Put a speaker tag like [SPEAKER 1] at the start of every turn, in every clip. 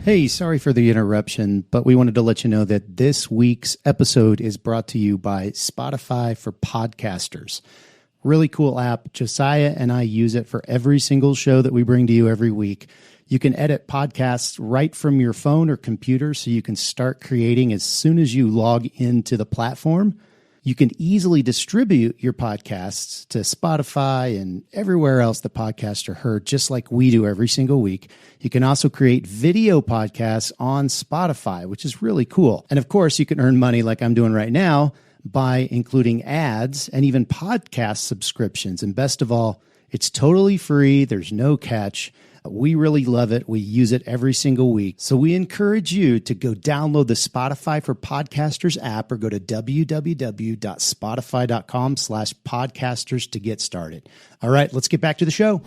[SPEAKER 1] Hey, sorry for the interruption, but we wanted to let you know that this week's episode is brought to you by Spotify for Podcasters. Really cool app. Josiah and I use it for every single show that we bring to you every week. You can edit podcasts right from your phone or computer, so you can start creating as soon as you log into the platform. You can easily distribute your podcasts to Spotify and everywhere else the podcasts are heard, just like we do every single week. You can also create video podcasts on Spotify, which is really cool. And of course, you can earn money like I'm doing right now by including ads and even podcast subscriptions. And best of all, it's totally free. There's no catch. We really love it. We use it every single week. So we encourage you to go download the Spotify for Podcasters app or go to www.spotify.com/podcasters to get started. All right, let's get back to the show.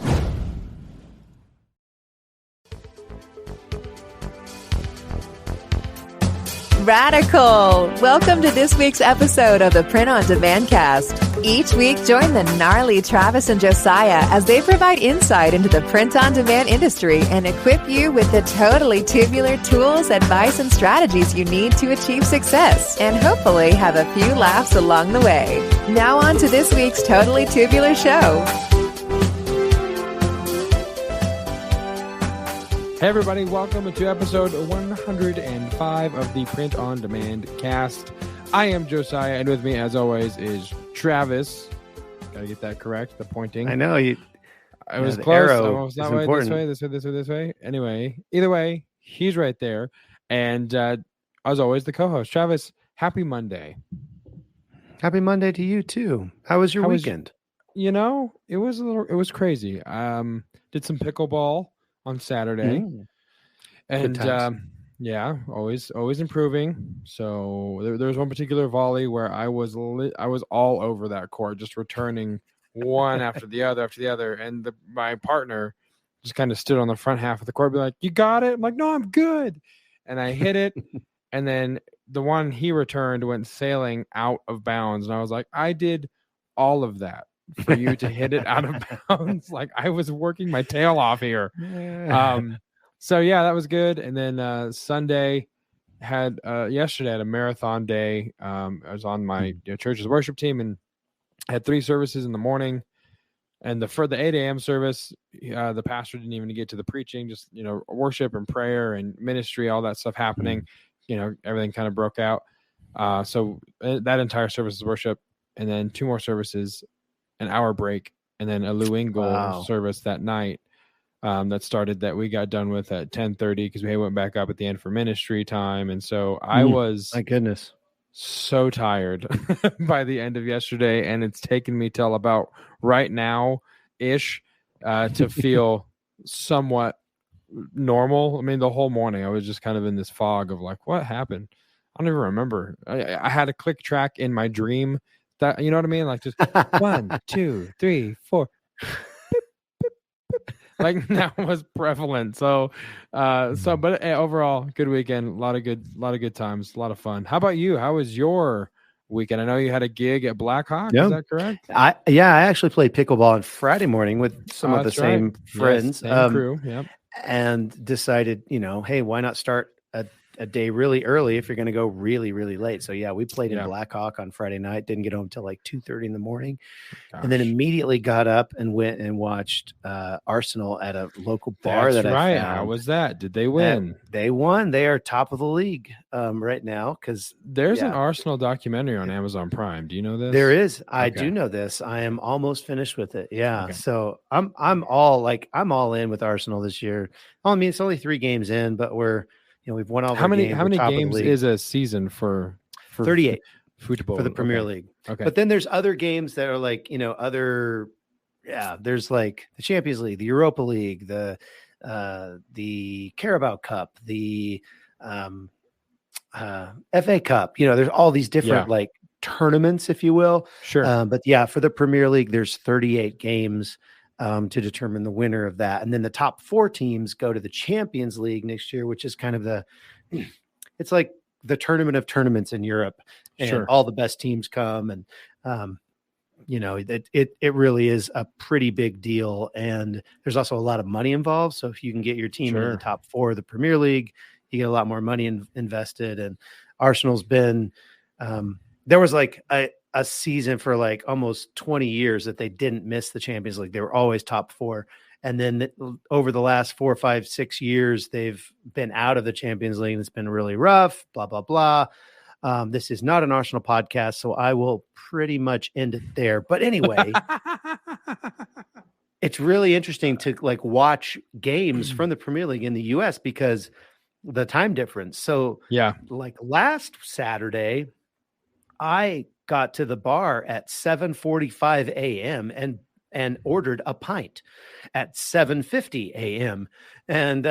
[SPEAKER 2] Radical! Welcome to this week's episode of the Print on Demand Cast. Each week, join the gnarly Travis and Josiah as they provide insight into the print on demand industry and equip you with the totally tubular tools, advice, and strategies you need to achieve success and hopefully have a few laughs along the way. Now on to this week's Totally Tubular show.
[SPEAKER 3] Hey everybody, welcome to episode 105 of the Print on Demand Cast. I am Josiah, and with me as always is Travis. Gotta get that correct, the pointing.
[SPEAKER 4] I know you.
[SPEAKER 3] I was
[SPEAKER 4] the
[SPEAKER 3] close.
[SPEAKER 4] arrow
[SPEAKER 3] Almost that way, this way. Anyway, either way, he's right there. And as always, the co-host, Travis. Happy Monday.
[SPEAKER 4] Happy Monday to you too. How was your weekend?
[SPEAKER 3] It was crazy. Did some pickleball on Saturday, and yeah, always improving. So there was one particular volley where I was all over that court, just returning one after the other, and my partner just kind of stood on the front half of the court, be like, "You got it?" I'm like, "No, I'm good," and I hit it, and then the one he returned went sailing out of bounds, and I was like, "I did all of that for you to hit it out of bounds." Like I was working my tail off here. So yeah, that was good. And then Sunday yesterday had a marathon day. I was on my church's worship team and had 3 services in the morning. And for the 8 a.m. service, the pastor didn't even get to the preaching, just worship and prayer and ministry, all that stuff happening. Everything kind of broke out. So that entire service is worship, and then 2 more services, an hour break, and then a Luingle service that night that started that we got done with at 10:30 because we went back up at the end for ministry time. And so I was,
[SPEAKER 4] my goodness,
[SPEAKER 3] so tired by the end of yesterday, and it's taken me till about right now ish to feel somewhat normal. I mean, the whole morning I was just kind of in this fog of like, what happened? I don't even remember. I had a click track in my dream. That, you know what I mean? Like just 1, 2, 3, 4. Like that was prevalent. So, but overall, good weekend. A lot of good times. A lot of fun. How about you? How was your weekend? I know you had a gig at Blackhawk.
[SPEAKER 4] Yep.
[SPEAKER 3] Is that correct?
[SPEAKER 4] I actually played pickleball on Friday morning with some of the same friends.
[SPEAKER 3] Yes, same crew. Yep.
[SPEAKER 4] And decided, hey, why not start a day really early if you're going to go really, really late. So yeah, we played in Blackhawk on Friday night, didn't get home till like 2:30 in the morning. Gosh. And then immediately got up and went and watched Arsenal at a local bar.
[SPEAKER 3] That's
[SPEAKER 4] that
[SPEAKER 3] right.
[SPEAKER 4] I found.
[SPEAKER 3] How was that? Did they win?
[SPEAKER 4] And they won. They are top of the league right now. Cause
[SPEAKER 3] there's an Arsenal documentary on Amazon Prime. Do you know this?
[SPEAKER 4] There is. I do know this. I am almost finished with it. Yeah. Okay. So I'm all in with Arsenal this year. I mean, it's only 3 games in, but we've won all.
[SPEAKER 3] How many games is a season for
[SPEAKER 4] 38
[SPEAKER 3] football
[SPEAKER 4] for the Premier League?
[SPEAKER 3] Okay,
[SPEAKER 4] but then there's other games that are like there's like the Champions League, the Europa League, the Carabao Cup, the FA Cup. There's all these different like tournaments, if you will.
[SPEAKER 3] Sure.
[SPEAKER 4] But yeah, for the Premier League, there's 38 games. To determine the winner of that. And then the top 4 teams go to the Champions League next year, which is kind of it's like the tournament of tournaments in Europe, and all the best teams come. And it really is a pretty big deal. And there's also a lot of money involved. So if you can get your team into the top 4 of the Premier League, you get a lot more money invested. And Arsenal's been, there was like a season for like almost 20 years that they didn't miss the Champions League. They were always top 4. And then over the last 4, 5, 6 years, they've been out of the Champions League, and it's been really rough, blah, blah, blah. This is not an Arsenal podcast, so I will pretty much end it there. But anyway, it's really interesting to like watch games from the Premier League in the US because the time difference. So like last Saturday, I got to the bar at 7:45 a.m. and ordered a pint at 7:50 a.m. and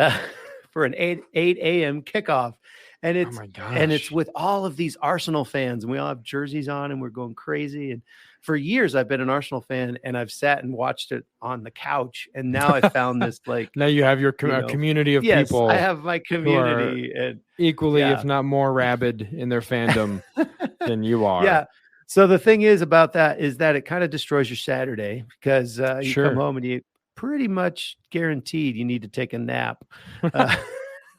[SPEAKER 4] for an 8 a.m. kickoff. And it's with all of these Arsenal fans, and we all have jerseys on, and we're going crazy. And for years, I've been an Arsenal fan, and I've sat and watched it on the couch. And now I found this like
[SPEAKER 3] now you have your community of people.
[SPEAKER 4] I have my community, and
[SPEAKER 3] equally, if not more, rabid in their fandom than you are.
[SPEAKER 4] Yeah. So the thing is about that is that it kind of destroys your Saturday because you come home and you pretty much guaranteed you need to take a nap, at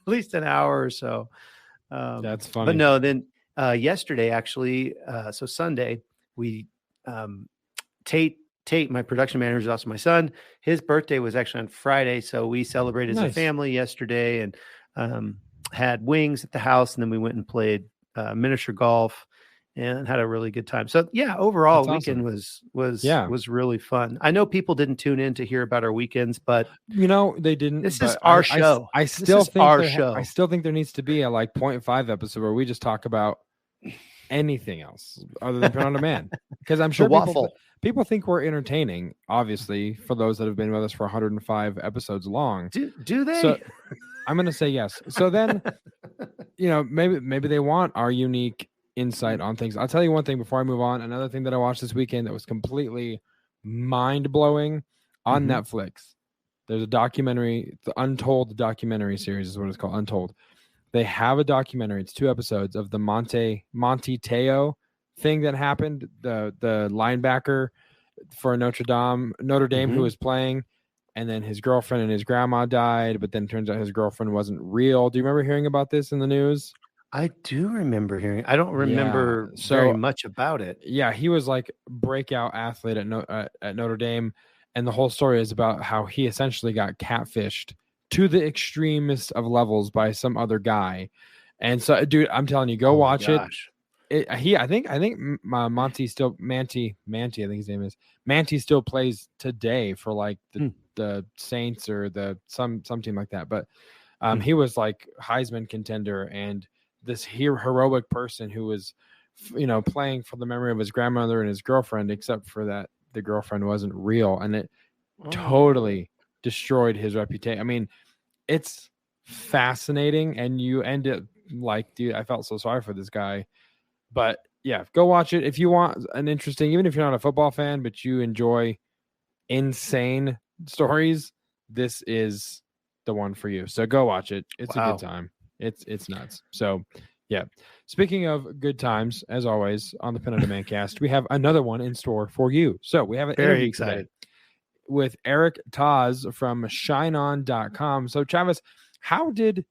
[SPEAKER 4] least an hour or so.
[SPEAKER 3] That's funny.
[SPEAKER 4] But no, then yesterday, actually, so Sunday, we Tate, my production manager, is also my son. His birthday was actually on Friday, so we celebrated as a family yesterday and had wings at the house, and then we went and played miniature golf and had a really good time. So yeah, overall weekend was really fun. I know people didn't tune in to hear about our weekends, but
[SPEAKER 3] they didn't.
[SPEAKER 4] This is our show.
[SPEAKER 3] I still think there needs to be a like 0.5 episode where we just talk about anything else other than Print on Demand, because I'm sure people think we're entertaining. Obviously, for those that have been with us for 105 episodes long,
[SPEAKER 4] do they?
[SPEAKER 3] So, I'm going to say yes. So then, maybe they want our unique insight on things. I'll tell you one thing before I move on. Another thing that I watched this weekend that was completely mind-blowing on Netflix. There's a documentary, the Untold documentary series is what it's called, Untold. They have a documentary. It's 2 episodes of the Monte Teo thing that happened. The linebacker for Notre Dame who was playing, and then his girlfriend and his grandma died, but then turns out his girlfriend wasn't real. Do you remember hearing about this in the news?
[SPEAKER 4] I do remember hearing. I don't remember very much about it.
[SPEAKER 3] Yeah, he was like breakout athlete at Notre Dame, and the whole story is about how he essentially got catfished to the extremest of levels by some other guy. And so, dude, I'm telling you, go watch it. I think Manti, I think his name is Manti, still plays today for like the Saints or some team like that. But he was like Heisman contender and this heroic person who was, playing for the memory of his grandmother and his girlfriend, except for that the girlfriend wasn't real, and it totally destroyed his reputation. I mean, it's fascinating, and you end it like, dude, I felt so sorry for this guy. But yeah, go watch it if you want an interesting, even if you're not a football fan, but you enjoy insane stories. This is the one for you. So go watch it. It's a good time. It's nuts. So yeah. Speaking of good times, as always on the Print on Demand cast, we have another one in store for you. So we have an interview today with Eric Taz from ShineOn.com. So Travis, how did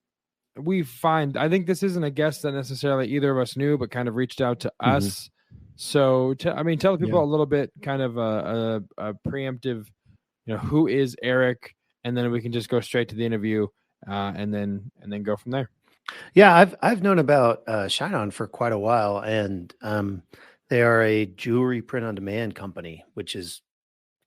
[SPEAKER 3] we find? I think this isn't a guest that necessarily either of us knew, but kind of reached out to us. So tell the people a little bit, kind of a preemptive, who is Eric, and then we can just go straight to the interview, and then go from there.
[SPEAKER 4] Yeah, I've known about ShineOn for quite a while, and they are a jewelry print on demand company, which is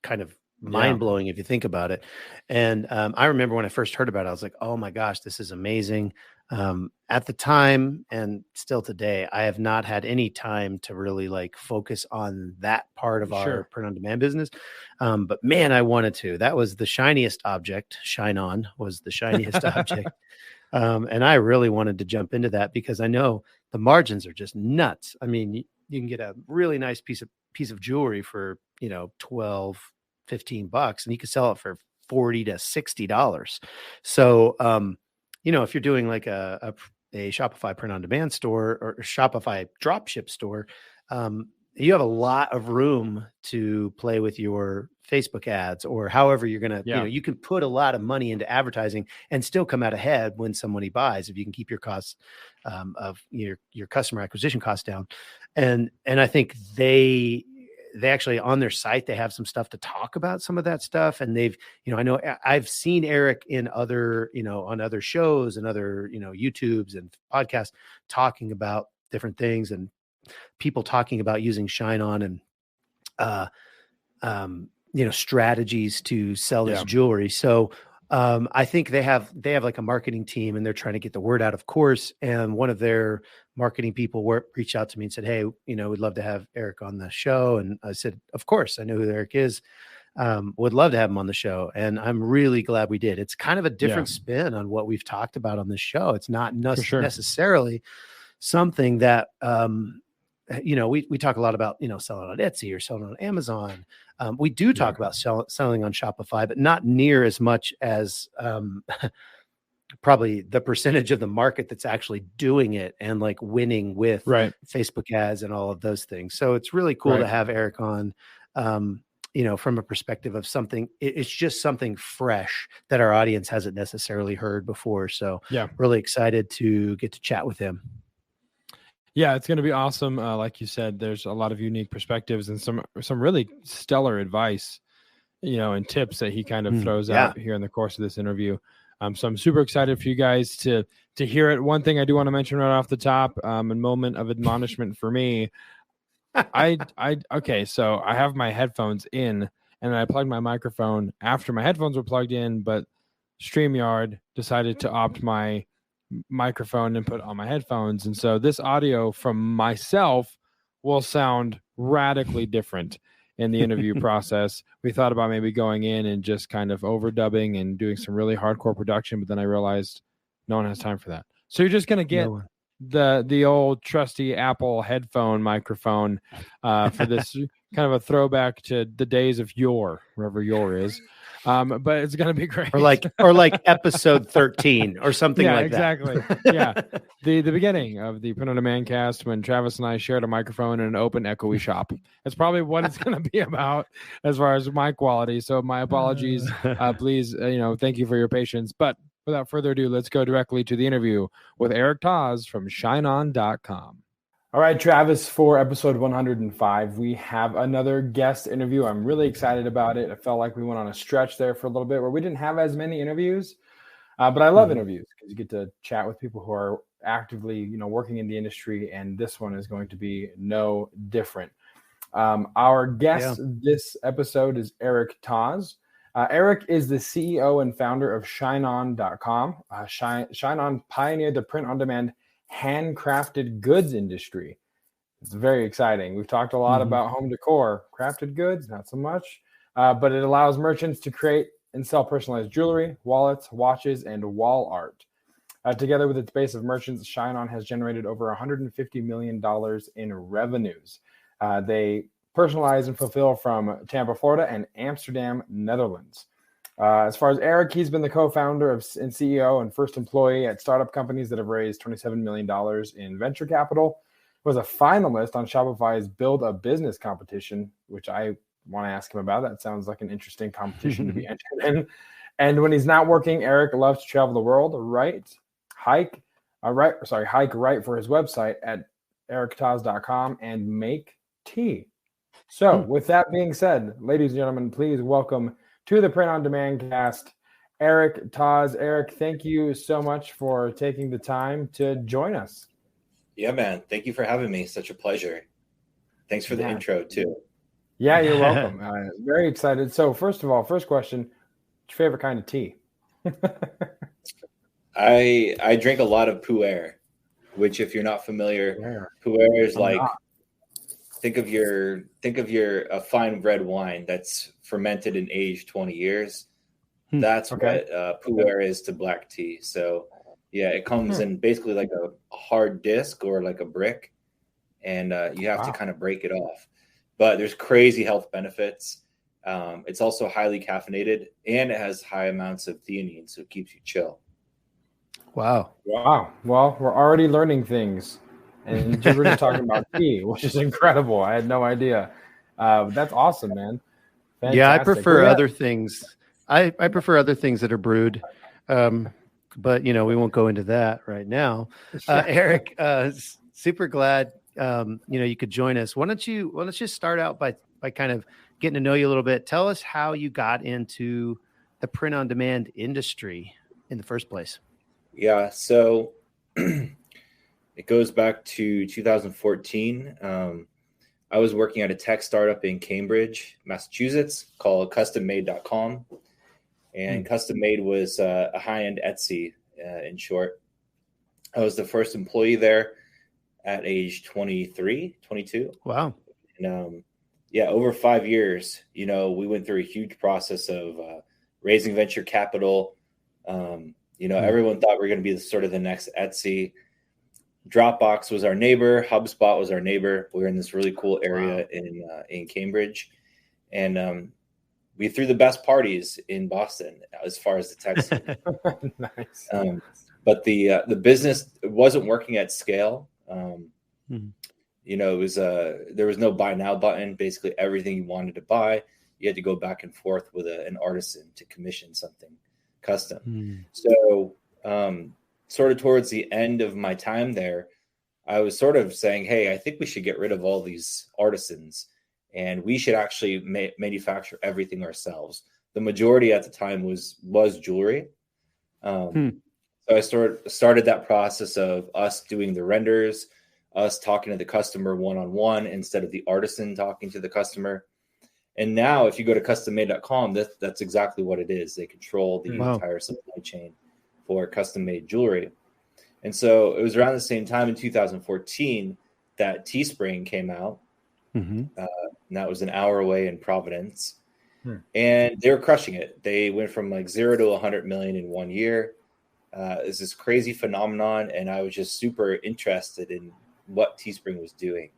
[SPEAKER 4] kind of mind blowing if you think about it. And I remember when I first heard about it, I was like, "Oh my gosh, this is amazing!" At the time, and still today, I have not had any time to really like focus on that part of our print on demand business. But man, I wanted to. That was the shiniest object. ShineOn was the shiniest object. And I really wanted to jump into that because I know the margins are just nuts. I mean, you can get a really nice piece of jewelry for, $12, $15, and you can sell it for $40 to $60. So, if you're doing like a Shopify print on demand store or Shopify dropship store, you have a lot of room to play with your Facebook ads or however you're going to, you can put a lot of money into advertising and still come out ahead when somebody buys, if you can keep your costs of your customer acquisition costs down. And I think they actually on their site, they have some stuff to talk about some of that stuff. And they've, I know I've seen Eric in other, on other shows and other, YouTubes and podcasts talking about different things and people talking about using ShineOn and, strategies to sell this jewelry. So I think they have like a marketing team and they're trying to get the word out, of course. And one of their marketing people reached out to me and said, hey, we'd love to have Eric on the show. And I said, of course, I know who Eric is. Would love to have him on the show. And I'm really glad we did. It's kind of a different spin on what we've talked about on this show. It's not necessarily something that, we talk a lot about, selling on Etsy or selling on Amazon. We do talk about selling on Shopify, but not near as much as probably the percentage of the market that's actually doing it and like winning with Facebook ads and all of those things. So it's really cool to have Eric on, from a perspective of something, it's just something fresh that our audience hasn't necessarily heard before. So really excited to get to chat with him.
[SPEAKER 3] Yeah, it's going to be awesome. Like you said, there's a lot of unique perspectives and some really stellar advice, and tips that he kind of throws out here in the course of this interview. So I'm super excited for you guys to hear it. One thing I do want to mention right off the top, a moment of admonishment for me. Okay, so I have my headphones in and I plugged my microphone after my headphones were plugged in, but StreamYard decided to opt my microphone and put on my headphones. And so this audio from myself will sound radically different in the interview process. We thought about maybe going in and just kind of overdubbing and doing some really hardcore production, but then I realized no one has time for that. So you're just going to get the old trusty Apple headphone microphone for this kind of a throwback to the days of yore, wherever yore is. But it's going to be great.
[SPEAKER 4] Or like episode 13 or something like
[SPEAKER 3] exactly.
[SPEAKER 4] that.
[SPEAKER 3] Yeah. The beginning of the Print on Demand cast when Travis and I shared a microphone in an open echoey shop. That's probably what it's going to be about as far as my quality. So my apologies. Please, thank you for your patience. But without further ado, let's go directly to the interview with Eric Taz from ShineOn.com. All right, Travis, for episode 105, we have another guest interview. I'm really excited about it. I felt like we went on a stretch there for a little bit where we didn't have as many interviews, but I love interviews because you get to chat with people who are actively, working in the industry, and this one is going to be no different. Our guest this episode is Eric Taz. Eric is the CEO and founder of ShineOn.com. ShineOn pioneered the print-on-demand handcrafted goods industry. It's very exciting. We've talked a lot about home decor, crafted goods, not so much, but it allows merchants to create and sell personalized jewelry, wallets, watches, and wall art. Together with its base of merchants, ShineOn has generated over $150 million in revenues. They personalize and fulfill from Tampa, Florida, and Amsterdam, Netherlands. As far as Eric, he's been the co-founder and CEO and first employee at startup companies that have raised $27 million in venture capital. Was a finalist on Shopify's Build a Business competition, which I want to ask him about. That sounds like an interesting competition to be entered in. And when he's not working, Eric loves to travel the world, hike for his website at erictaz.com and make tea. So with that being said, ladies and gentlemen, please welcome to the Print on Demand cast, Eric Taz. Eric, thank you so much for taking the time to join us.
[SPEAKER 5] Yeah, man. Thank you for having me. Such a pleasure. Thanks for the intro too.
[SPEAKER 3] Yeah, you're welcome. Very excited. So first of all, first question, what's your favorite kind of tea?
[SPEAKER 5] I drink a lot of pu'er, which if you're not familiar, pu'er is think of a fine red wine that's fermented and aged 20 years. That's what pu'er is to black tea. So yeah, it comes in basically like a hard disc or like a brick, and you have to kind of break it off. But there's crazy health benefits. It's also highly caffeinated, and it has high amounts of theanine, so it keeps you chill.
[SPEAKER 3] Wow. Well, we're already learning things. and we're just talking about tea, which is incredible. I had no idea. That's awesome, man. Fantastic.
[SPEAKER 4] Yeah, I prefer other things. I prefer other things that are brewed. But we won't go into that right now. Eric, super glad you could join us. Why don't you just start out by kind of getting to know you a little bit. Tell us how you got into the print on demand industry in the first place.
[SPEAKER 5] Yeah, so it goes back to 2014. I was working at a tech startup in Cambridge, Massachusetts called custommade.com. And Custom Made was a high-end Etsy, in short. I was the first employee there at age 23, 22.
[SPEAKER 4] Wow.
[SPEAKER 5] And over 5 years, we went through a huge process of raising venture capital. Everyone thought we were going to be the next Etsy. Dropbox was our neighbor. HubSpot was our neighbor. We were in this really cool area in Cambridge. And we threw the best parties in Boston as far as the tech scene.
[SPEAKER 3] Nice.
[SPEAKER 5] But the business wasn't working at scale. It was there was no buy now button. Basically, everything you wanted to buy, you had to go back and forth with an artisan to commission something custom. So, sort of towards the end of my time there, I was sort of saying, "Hey, I think we should get rid of all these artisans, and we should actually manufacture everything ourselves." The majority at the time was jewelry. So I started that process of us doing the renders, us talking to the customer one-on-one instead of the artisan talking to the customer. And now if you go to custommade.com, that's exactly what it is. They control the entire supply chain for custom made jewelry. And so it was around the same time in 2014 that Teespring came out. And that was an hour away in Providence. And they were crushing it. They went from like 0 to 100 million in 1 year. It's this crazy phenomenon. And I was just super interested in what Teespring was doing.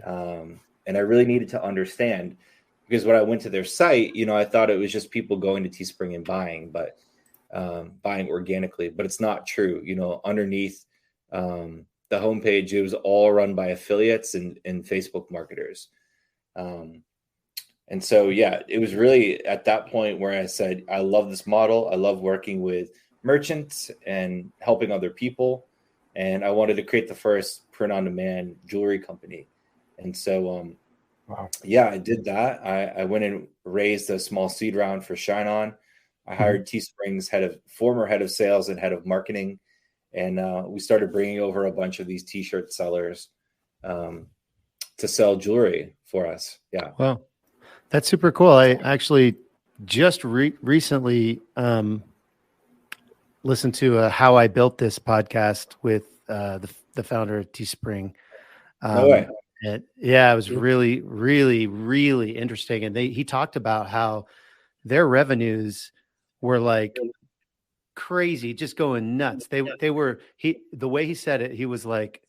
[SPEAKER 5] And I really needed to understand, because when I went to their site, I thought it was just people going to Teespring and buying, but buying organically, but it's not true. Underneath the homepage, it was all run by affiliates and Facebook marketers. And so, it was really at that point where I said, I love this model. I love working with merchants and helping other people. And I wanted to create the first print on demand jewelry company. And so, I did that. I went and raised a small seed round for ShineOn. I hired Teespring's former head of sales and head of marketing. And we started bringing over a bunch of these t-shirt sellers to sell jewelry for us. Yeah.
[SPEAKER 4] Wow. That's super cool. I actually just recently listened to How I Built This podcast with the founder of Teespring.
[SPEAKER 5] No way.
[SPEAKER 4] It was really, really, really interesting. And he talked about how their revenues were like crazy, just going nuts. They were, the way he said it, he was like,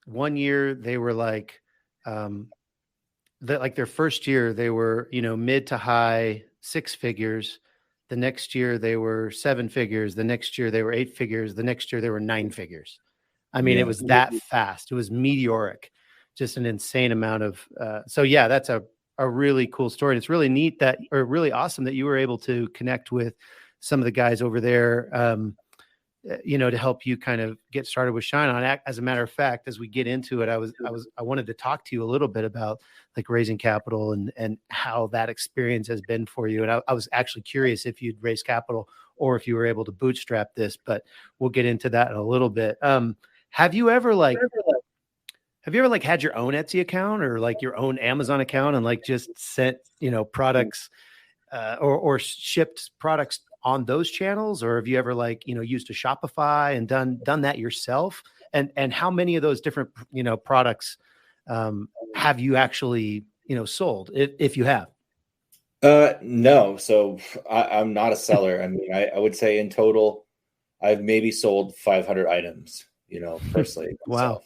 [SPEAKER 4] 1 year they were like, their first year they were, mid to high 6 figures. The next year they were 7 figures. The next year they were 8 figures. The next year they were 9 figures. I mean, it was that fast. It was meteoric, just an insane amount of, that's a really cool story. And it's really neat really awesome that you were able to connect with some of the guys over there, to help you kind of get started with ShineOn. As a matter of fact, as we get into it, I wanted to talk to you a little bit about like raising capital and how that experience has been for you. And I was actually curious if you'd raised capital or if you were able to bootstrap this, but we'll get into that in a little bit. Have you ever had your own Etsy account or like your own Amazon account and like just sent, products or shipped products on those channels? Or have you ever used a Shopify and done that yourself? And how many of those different, products have you actually, sold if you have?
[SPEAKER 5] No. So I'm not a seller. I mean, I would say in total, I've maybe sold 500 items, personally.
[SPEAKER 4] Wow.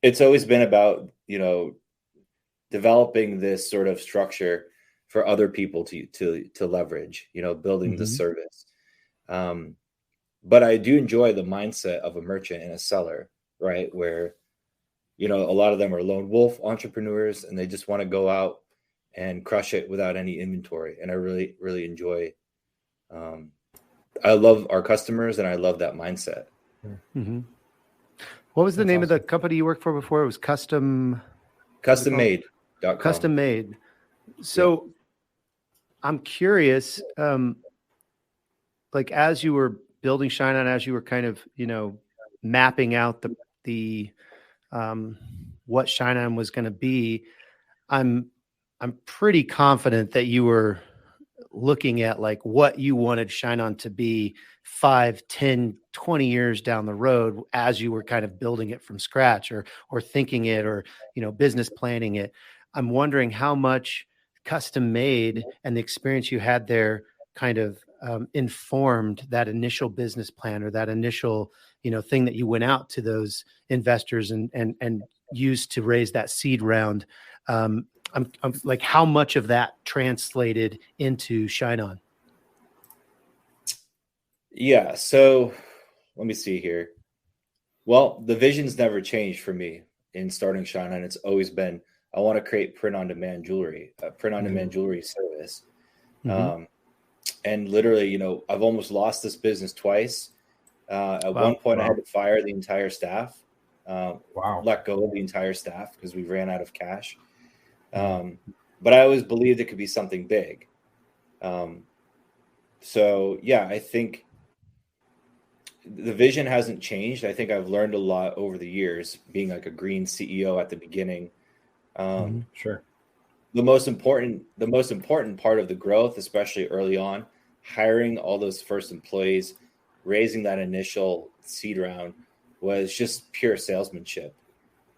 [SPEAKER 5] It's always been about, developing this sort of structure for other people to leverage, building the service. But I do enjoy the mindset of a merchant and a seller. right? Where, a lot of them are lone wolf entrepreneurs and they just want to go out and crush it without any inventory. And I really, really enjoy, I love our customers and I love that mindset.
[SPEAKER 4] Mm-hmm. What was the name of the company you worked for before? It was Custom
[SPEAKER 5] Made.com.
[SPEAKER 4] Custom Made. So I'm curious, like as you were building ShineOn, as you were kind of, mapping out the what ShineOn was going to be, I'm pretty confident that you were looking at like what you wanted ShineOn to be 5, 10, 20 years down the road as you were kind of building it from scratch or thinking it or, business planning it. I'm wondering how much Custom Made and the experience you had there kind of informed that initial business plan or that initial, thing that you went out to those investors and used to raise that seed round. I'm like, how much of that translated into ShineOn?
[SPEAKER 5] Yeah. So let me see here. Well, the vision's never changed for me in starting ShineOn. It's always been, I want to create print-on-demand jewelry, a print-on-demand jewelry service. And literally, I've almost lost this business twice. At one point, I had to fire the entire staff, let go of the entire staff because we ran out of cash. But I always believed it could be something big. So, yeah, I think the vision hasn't changed. I think I've learned a lot over the years being like a green CEO at the beginning.
[SPEAKER 3] Sure.
[SPEAKER 5] The most important part of the growth, especially early on, hiring all those first employees, raising that initial seed round, was just pure salesmanship.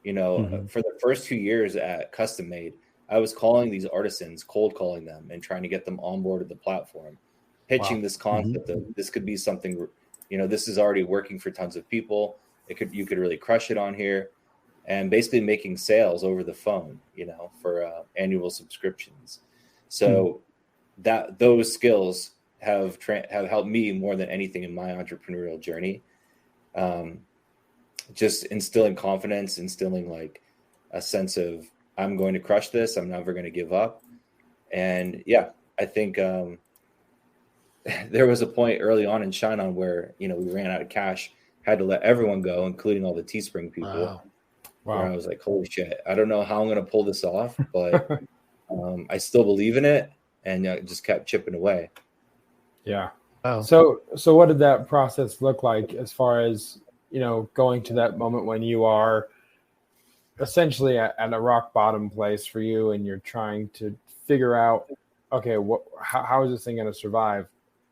[SPEAKER 5] For the first 2 years at Custom Made, I was calling these artisans, cold calling them and trying to get them onboarded the platform, pitching this concept of this could be something, this is already working for tons of people. You could really crush it on here. And basically making sales over the phone, for annual subscriptions. So those skills have helped me more than anything in my entrepreneurial journey. Just instilling confidence, instilling like a sense of I'm going to crush this. I'm never going to give up. And I think there was a point early on in ShineOn where, we ran out of cash, had to let everyone go, including all the Teespring people. Wow. I was like, holy shit, I don't know how I'm going to pull this off, but I still believe in it and just kept chipping away.
[SPEAKER 3] Yeah. Wow. So what did that process look like as far as, going to that moment when you are essentially at a rock bottom place for you and you're trying to figure out, okay, how is this thing going to survive?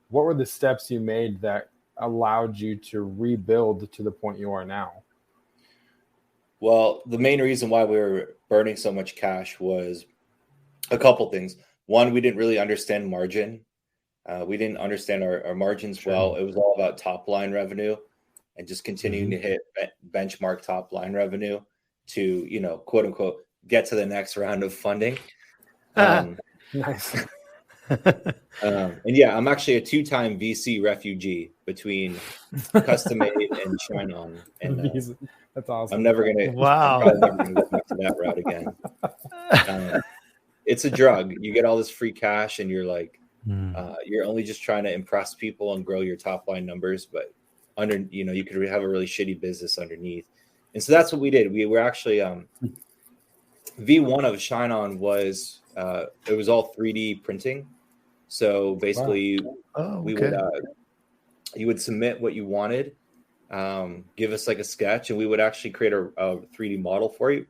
[SPEAKER 3] What were the steps you made that allowed you to rebuild to the point you are now?
[SPEAKER 5] Well, the main reason why we were burning so much cash was a couple things. One, we didn't really understand margin. We didn't understand our margins well. It was all about top line revenue and just continuing to hit benchmark top line revenue to, quote unquote, get to the next round of funding.
[SPEAKER 3] Nice.
[SPEAKER 5] And I'm actually a 2-time VC refugee between Custom Made and ShineOn. And
[SPEAKER 3] that's awesome.
[SPEAKER 5] I'm never gonna go back to that route again. It's a drug. You get all this free cash, and you're like, you're only just trying to impress people and grow your top line numbers, but you could have a really shitty business underneath. And so that's what we did. We were actually V1 of ShineOn was it was all 3D printing. So basically, you would submit what you wanted, give us like a sketch, and we would actually create a 3D model for you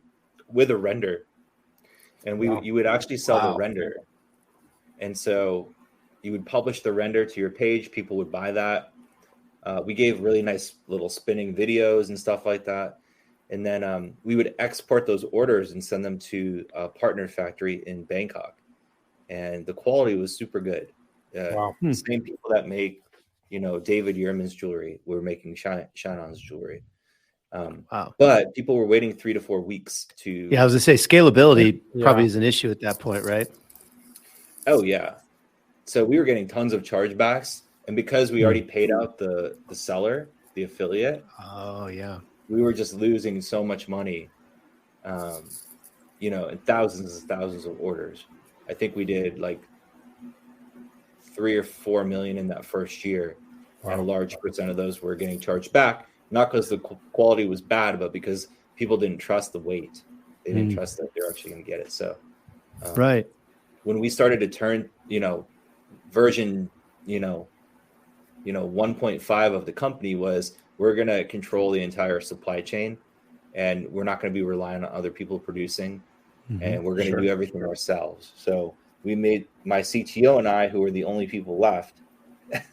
[SPEAKER 5] with a render, and you would actually sell the render. And so you would publish the render to your page. People would buy that. We gave really nice little spinning videos and stuff like that. And then we would export those orders and send them to a partner factory in Bangkok. And the quality was super good. Same people that make, David Yurman's jewelry were making ShineOn's jewelry. But people were waiting 3 to 4 weeks to.
[SPEAKER 4] Yeah, I was going to say scalability probably is an issue at that point, right?
[SPEAKER 5] Oh, yeah. So we were getting tons of chargebacks. And because we already paid out the seller, the affiliate.
[SPEAKER 4] Oh, yeah.
[SPEAKER 5] we were just losing so much money, and thousands of orders. I think we did like 3 or 4 million in that first year. Wow. And a large percent of those were getting charged back, not because the quality was bad, but because people didn't trust the weight. They didn't trust that they're actually going to get it. So,
[SPEAKER 4] right.
[SPEAKER 5] When we started to turn, version, 1.5 of the company was, we're going to control the entire supply chain, and we're not going to be relying on other people producing, and we're going to do everything ourselves. So we made, my CTO and I, who were the only people left,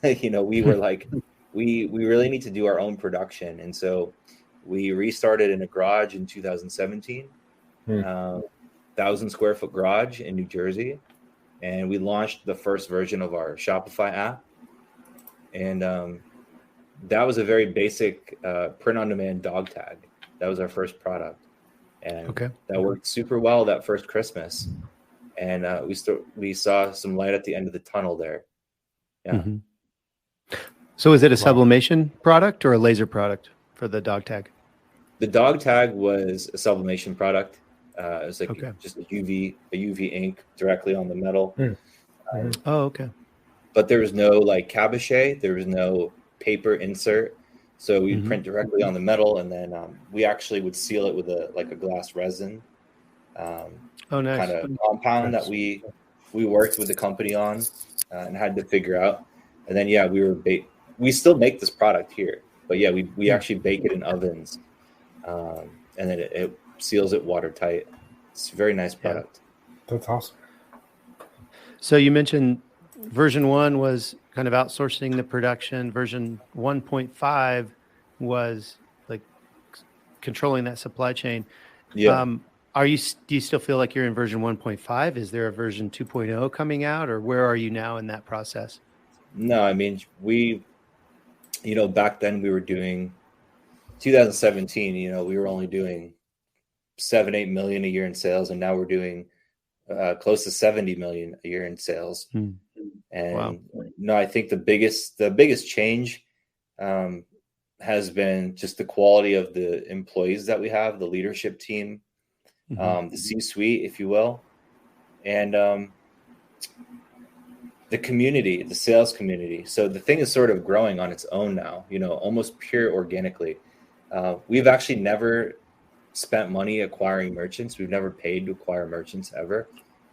[SPEAKER 5] we were like, we really need to do our own production. And so we restarted in a garage in 2017, 1,000 square foot garage in New Jersey. And we launched the first version of our Shopify app. And that was a very basic print on demand dog tag. That was our first product. And that worked super well that first Christmas. And we saw some light at the end of the tunnel there. Yeah.
[SPEAKER 4] So is it a sublimation product or a laser product for the dog tag?
[SPEAKER 5] The dog tag was a sublimation product. It was like just a UV ink directly on the metal. But there was no like cabochon. There was no paper insert. So we print directly on the metal, and then we actually would seal it with a glass resin kind of compound that we worked with the company on and had to figure out. And then we still make this product here, but we actually bake it in ovens, and then it seals it watertight. It's a very nice product.
[SPEAKER 3] That's awesome.
[SPEAKER 4] So you mentioned version 1 was kind of outsourcing the production. Version 1.5 was like controlling that supply chain.
[SPEAKER 5] Yeah.
[SPEAKER 4] Do you still feel like you're in version 1.5? Is there a version 2.0 coming out, or where are you now in that process?
[SPEAKER 5] No, I mean, we, back then we were doing 2017, we were only doing 7-8 million a year in sales, and now we're doing close to 70 million a year in sales. And no, I think the biggest change has been just the quality of the employees that we have, the leadership team, the C-suite, if you will, and the community, the sales community. So the thing is sort of growing on its own now, almost pure organically. We've actually never spent money acquiring merchants. We've never paid to acquire merchants ever.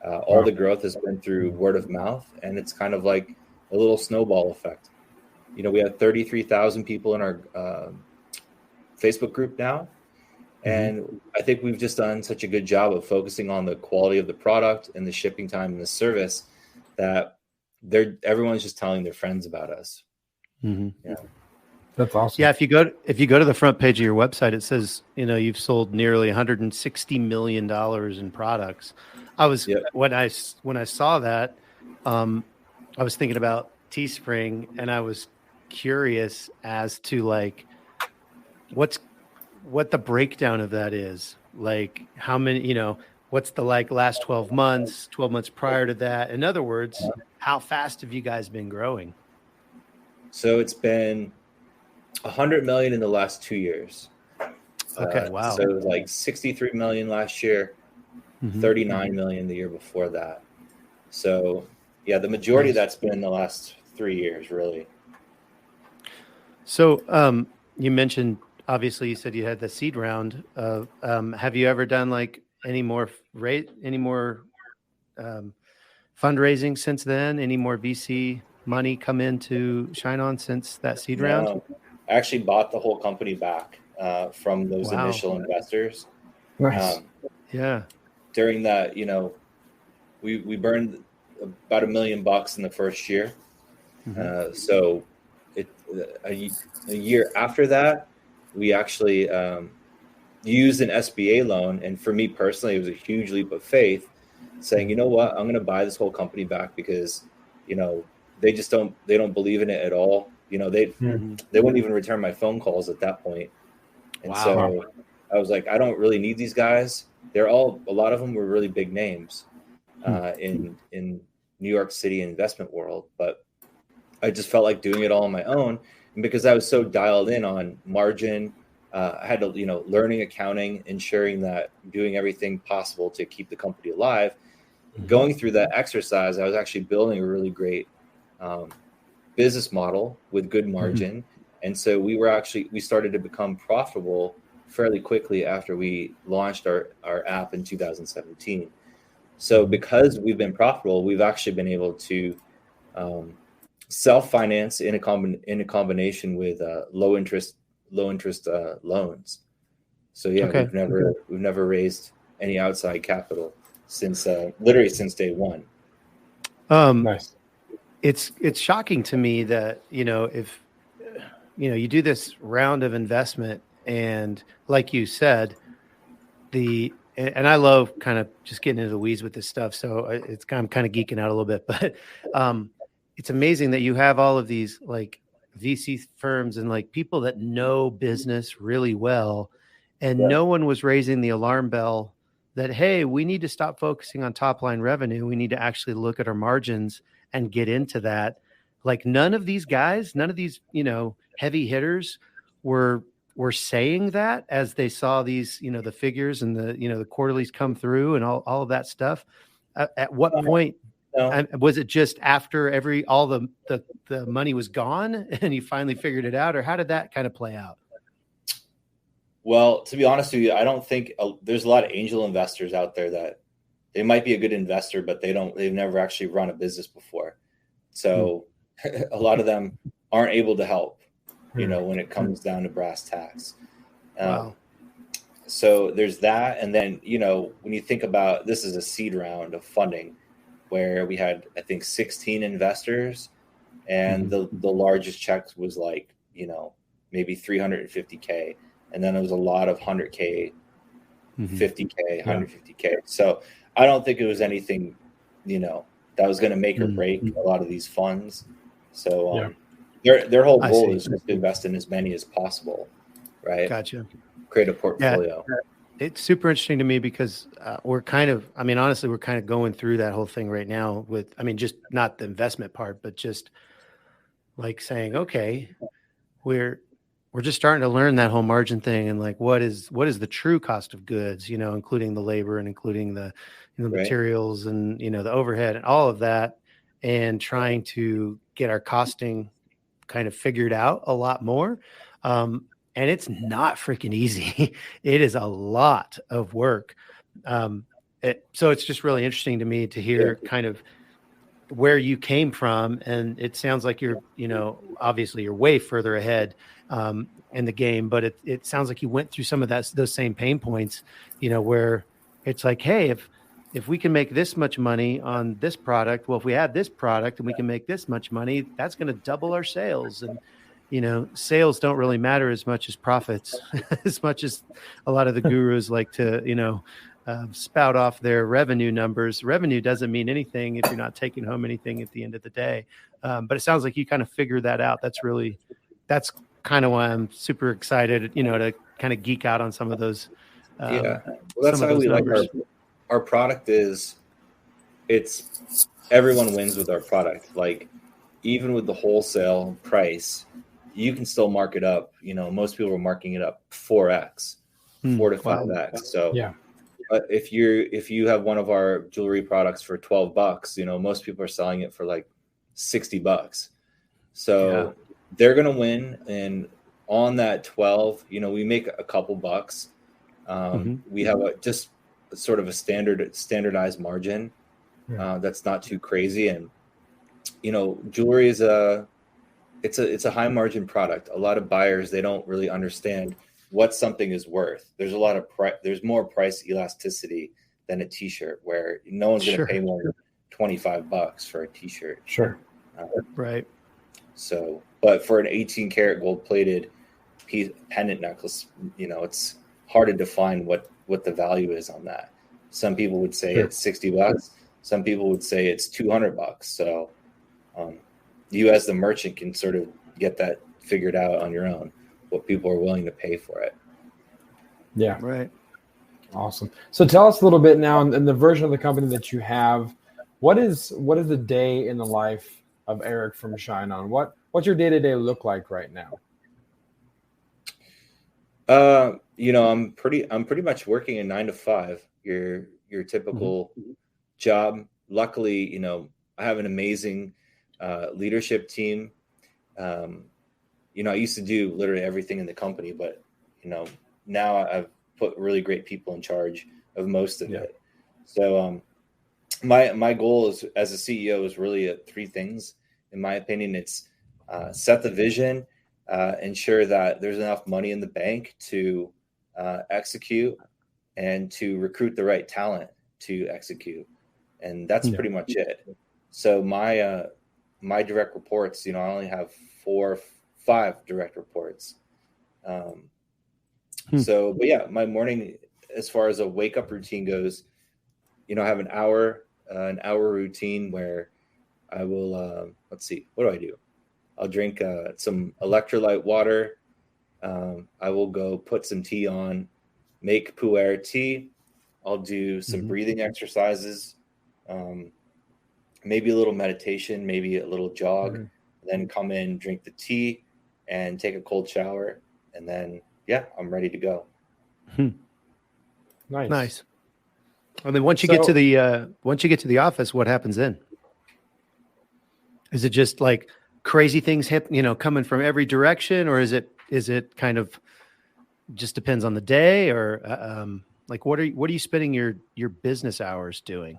[SPEAKER 5] All the growth has been through word of mouth, and it's kind of like a little snowball effect. We have 33,000 people in our Facebook group now. And I think we've just done such a good job of focusing on the quality of the product and the shipping time and the service that everyone's just telling their friends about us. Yeah.
[SPEAKER 3] That's awesome.
[SPEAKER 4] Yeah, if you go to the front page of your website, it says, you've sold nearly $160 million in products. When I saw that, I was thinking about Teespring, and I was curious as to what the breakdown of that is. Like how many, what's the last 12 months prior to that? In other words, how fast have you guys been growing?
[SPEAKER 5] So it's been 100 million in the last 2 years.
[SPEAKER 4] Wow.
[SPEAKER 5] So it was like 63 million last year, 39 million the year before that. So the majority of that's been in the last 3 years, really.
[SPEAKER 4] So you mentioned, obviously you said you had the seed round. Have you ever done any more fundraising since then? Any more VC money come into ShineOn since that seed round?
[SPEAKER 5] I actually bought the whole company back from those initial investors.
[SPEAKER 3] Nice.
[SPEAKER 5] During that, we burned about $1 million in the first year. So a year after that, we actually used an SBA loan. And for me personally, it was a huge leap of faith, saying, you know what, I'm going to buy this whole company back because, they don't believe in it at all. They wouldn't even return my phone calls at that point. And so I was like, I don't really need these guys. A lot of them were really big names in New York City investment world, but I just felt like doing it all on my own. And because I was so dialed in on margin, I had to, learning accounting, ensuring that doing everything possible to keep the company alive. Going through that exercise, I was actually building a really great business model with good margin. And so we started to become profitable fairly quickly after we launched our app in 2017. So because we've been profitable, we've actually been able to self-finance in a combination with low interest loans. So we've never raised any outside capital since literally since day one.
[SPEAKER 4] Nice. It's shocking to me that if you do this round of investment, and like you said, and I love kind of just getting into the weeds with this stuff, so I'm kind of geeking out a little bit, but it's amazing that you have all of these like VC firms and like people that know business really well, and no one was raising the alarm bell that, hey, we need to stop focusing on top line revenue. We need to actually look at our margins and get into that. Like none of these guys, none of these, heavy hitters were saying that as they saw these, the figures and the quarterlies come through and all of that stuff. At what point was it just after all the money was gone and you finally figured it out, or how did that kind of play out?
[SPEAKER 5] Well, to be honest with you, I don't think there's a lot of angel investors out there that they might be a good investor, but they've never actually run a business before. So a lot of them aren't able to help, when it comes down to brass tacks.
[SPEAKER 4] Wow.
[SPEAKER 5] So there's that. And then, when you think about, this is a seed round of funding where we had, I think, 16 investors, and the largest checks was like, maybe $350K. And then there was a lot of 100K, 50K, 150K. So I don't think it was anything, that was going to make or break a lot of these funds. So their whole goal is just to invest in as many as possible, right?
[SPEAKER 4] Gotcha.
[SPEAKER 5] Create a portfolio.
[SPEAKER 4] Yeah. It's super interesting to me because honestly, we're kind of going through that whole thing right now with, just not the investment part, but just like saying, okay, we're just starting to learn that whole margin thing, and like what is the true cost of goods, including the labor and including the materials and the overhead and all of that, and trying to get our costing kind of figured out a lot more. And it's not freaking easy. It is a lot of work. So it's just really interesting to me to hear kind of where you came from. And it sounds like you're, obviously you're way further ahead in the game, but it sounds like you went through some of those same pain points, where it's like, hey, if we can make this much money on this product, well, if we add this product and we can make this much money, that's going to double our sales. And, sales don't really matter as much as profits, as much as a lot of the gurus like to, spout off their revenue numbers. Revenue doesn't mean anything if you're not taking home anything at the end of the day. But it sounds like you kind of figured that out. That's kind of why I'm super excited, to kind of geek out on some of those.
[SPEAKER 5] Well, that's how we numbers. Like our product is, everyone wins with our product. Like even with the wholesale price, you can still mark it up. Most people are marking it up 4x, 4 to 5x. So if you have one of our jewelry products for $12, most people are selling it for like $60. So they're going to win. And on that 12, we make a couple bucks. We have just sort of a standardized margin. That's not too crazy. And, jewelry is it's a high margin product. A lot of buyers, they don't really understand what something is worth. There's a lot of there's more price elasticity than a t-shirt, where no one's going to pay more than $25 for a t-shirt.
[SPEAKER 3] Sure.
[SPEAKER 4] Right.
[SPEAKER 5] So, but for an 18 karat gold plated pendant necklace, it's hard to define what the value is on that. Some people would say it's $60. Some people would say it's $200. So, you as the merchant can sort of get that figured out on your own, what people are willing to pay for it.
[SPEAKER 3] Yeah.
[SPEAKER 4] Right.
[SPEAKER 3] Awesome. So tell us a little bit now in the version of the company that you have, what is the day in the life of Eric from ShineOn? What's your day-to-day look like right now?
[SPEAKER 5] I'm pretty much working a 9 to 5, your typical job. Luckily, I have an amazing leadership team. I used to do literally everything in the company, but now I've put really great people in charge of most of it. So my goal is, as a CEO, is really three things. In my opinion, it's set the vision, ensure that there's enough money in the bank to execute, and to recruit the right talent to execute. And that's pretty much it. So my direct reports, I only have 4 or 5 direct reports. So, but yeah, my morning, as far as a wake up routine goes, I have an hour routine where I will, let's see, what do I do? I'll drink some electrolyte water. I will go put some tea on, make pu'er tea. I'll do some breathing exercises, maybe a little meditation, maybe a little jog, then come in, drink the tea, and take a cold shower, and then I'm ready to go.
[SPEAKER 4] Nice. And then once you get to the office, what happens then? Is it just like crazy things coming from every direction, or is it kind of just depends on the day, or like what are you spending your business hours doing?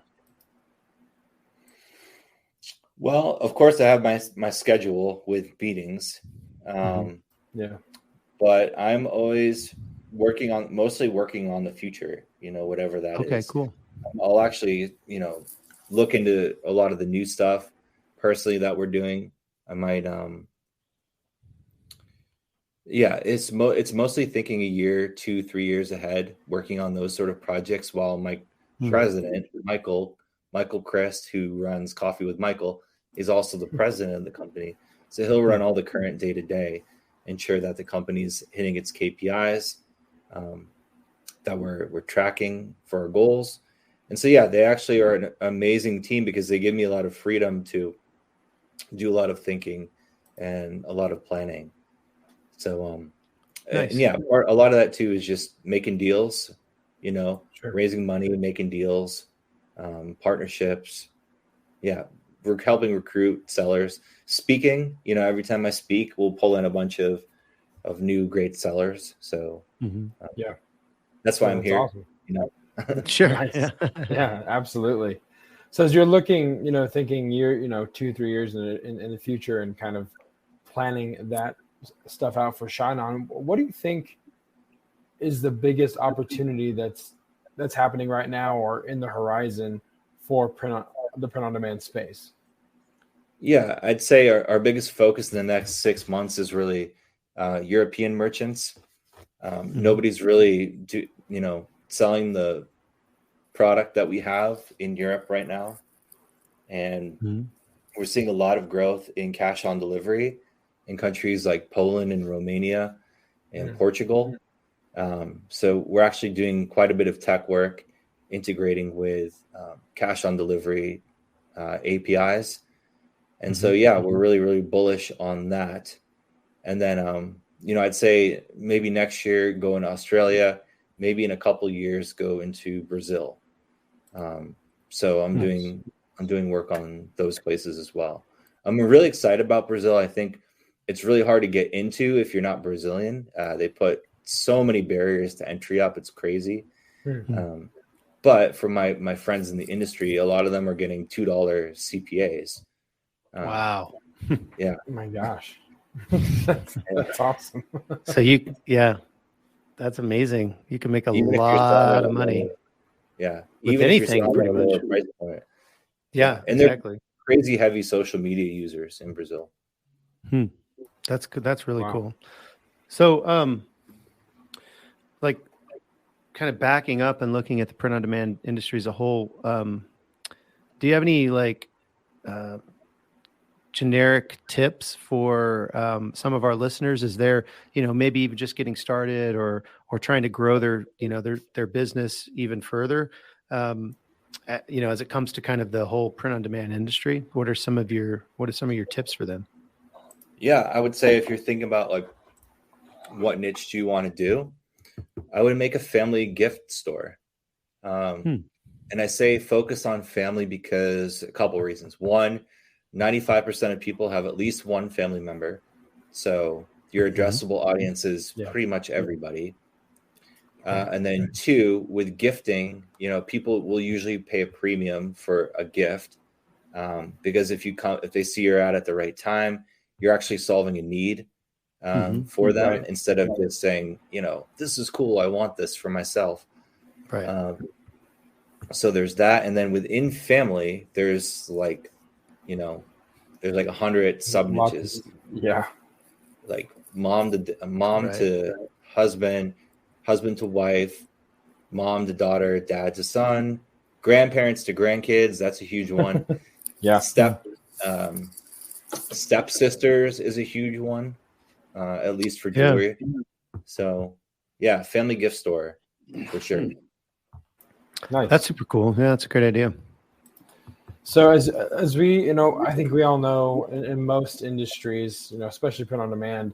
[SPEAKER 5] Well, of course, I have my schedule with meetings. But I'm always mostly working on the future, whatever that is.
[SPEAKER 4] Okay, cool.
[SPEAKER 5] I'll actually, look into a lot of the new stuff personally that we're doing. I might, it's mostly thinking a year, 2, 3 years ahead, working on those sort of projects, while my president, Michael Christ, who runs Coffee with Michael, is also the president of the company. So he'll run all the current day to day, ensure that the company's hitting its KPIs, that we're tracking for our goals. And so, they actually are an amazing team, because they give me a lot of freedom to do a lot of thinking and a lot of planning. So, nice. And a lot of that too is just making deals, raising money, making deals, partnerships. We're helping recruit sellers. Speaking, every time I speak, we'll pull in a bunch of new great sellers. So that's why I'm here.
[SPEAKER 3] Awesome.
[SPEAKER 4] Sure.
[SPEAKER 3] Nice. Yeah, absolutely. So as you're looking, thinking year, 2-3 years in the future, and kind of planning that stuff out for ShineOn, what do you think is the biggest opportunity that's happening right now or in the horizon for the print on demand space?
[SPEAKER 5] Yeah, I'd say our biggest focus in the next 6 months is really European merchants. Nobody's really selling the product that we have in Europe right now. And we're seeing a lot of growth in cash on delivery in countries like Poland and Romania and Portugal. So we're actually doing quite a bit of tech work integrating with cash on delivery APIs. And so, we're really, really bullish on that. And then, I'd say maybe next year go into Australia, maybe in a couple years go into Brazil. So I'm doing work on those places as well. I'm really excited about Brazil. I think it's really hard to get into if you're not Brazilian. They put so many barriers to entry up. It's crazy. But for my friends in the industry, a lot of them are getting $2 CPAs.
[SPEAKER 4] Wow.
[SPEAKER 5] Yeah.
[SPEAKER 3] Oh my gosh. That's awesome.
[SPEAKER 4] So that's amazing. You can make a lot of money.
[SPEAKER 5] Yeah.
[SPEAKER 4] With anything, pretty much. Yeah,
[SPEAKER 5] and exactly. They're crazy heavy social media users in Brazil.
[SPEAKER 4] That's good. That's really cool. So, like, kind of backing up and looking at the print on demand industry as a whole, do you have any generic tips for some of our listeners? Is there, maybe even just getting started or trying to grow their business even further? As it comes to kind of the whole print on demand industry, what are some of your tips for them?
[SPEAKER 5] Yeah, I would say if you're thinking about what niche do you want to do? I would make a family gift store. And I say focus on family because a couple of reasons. One, 95% of people have at least one family member. So your addressable audience is pretty much everybody. And then two, with gifting, people will usually pay a premium for a gift because if they see your ad at the right time, you're actually solving a need for them instead of just saying, this is cool, I want this for myself.
[SPEAKER 4] Right.
[SPEAKER 5] So there's that. And then within family, there's like 100 sub niches.
[SPEAKER 3] Yeah.
[SPEAKER 5] Like mom to husband to wife, mom to daughter, dad to son, grandparents to grandkids. That's a huge one. Stepsisters is a huge one, at least for jewelry. So family gift store for sure.
[SPEAKER 4] Nice. That's super cool. Yeah, that's a great idea.
[SPEAKER 3] So as we, I think we all know in most industries, especially print on demand,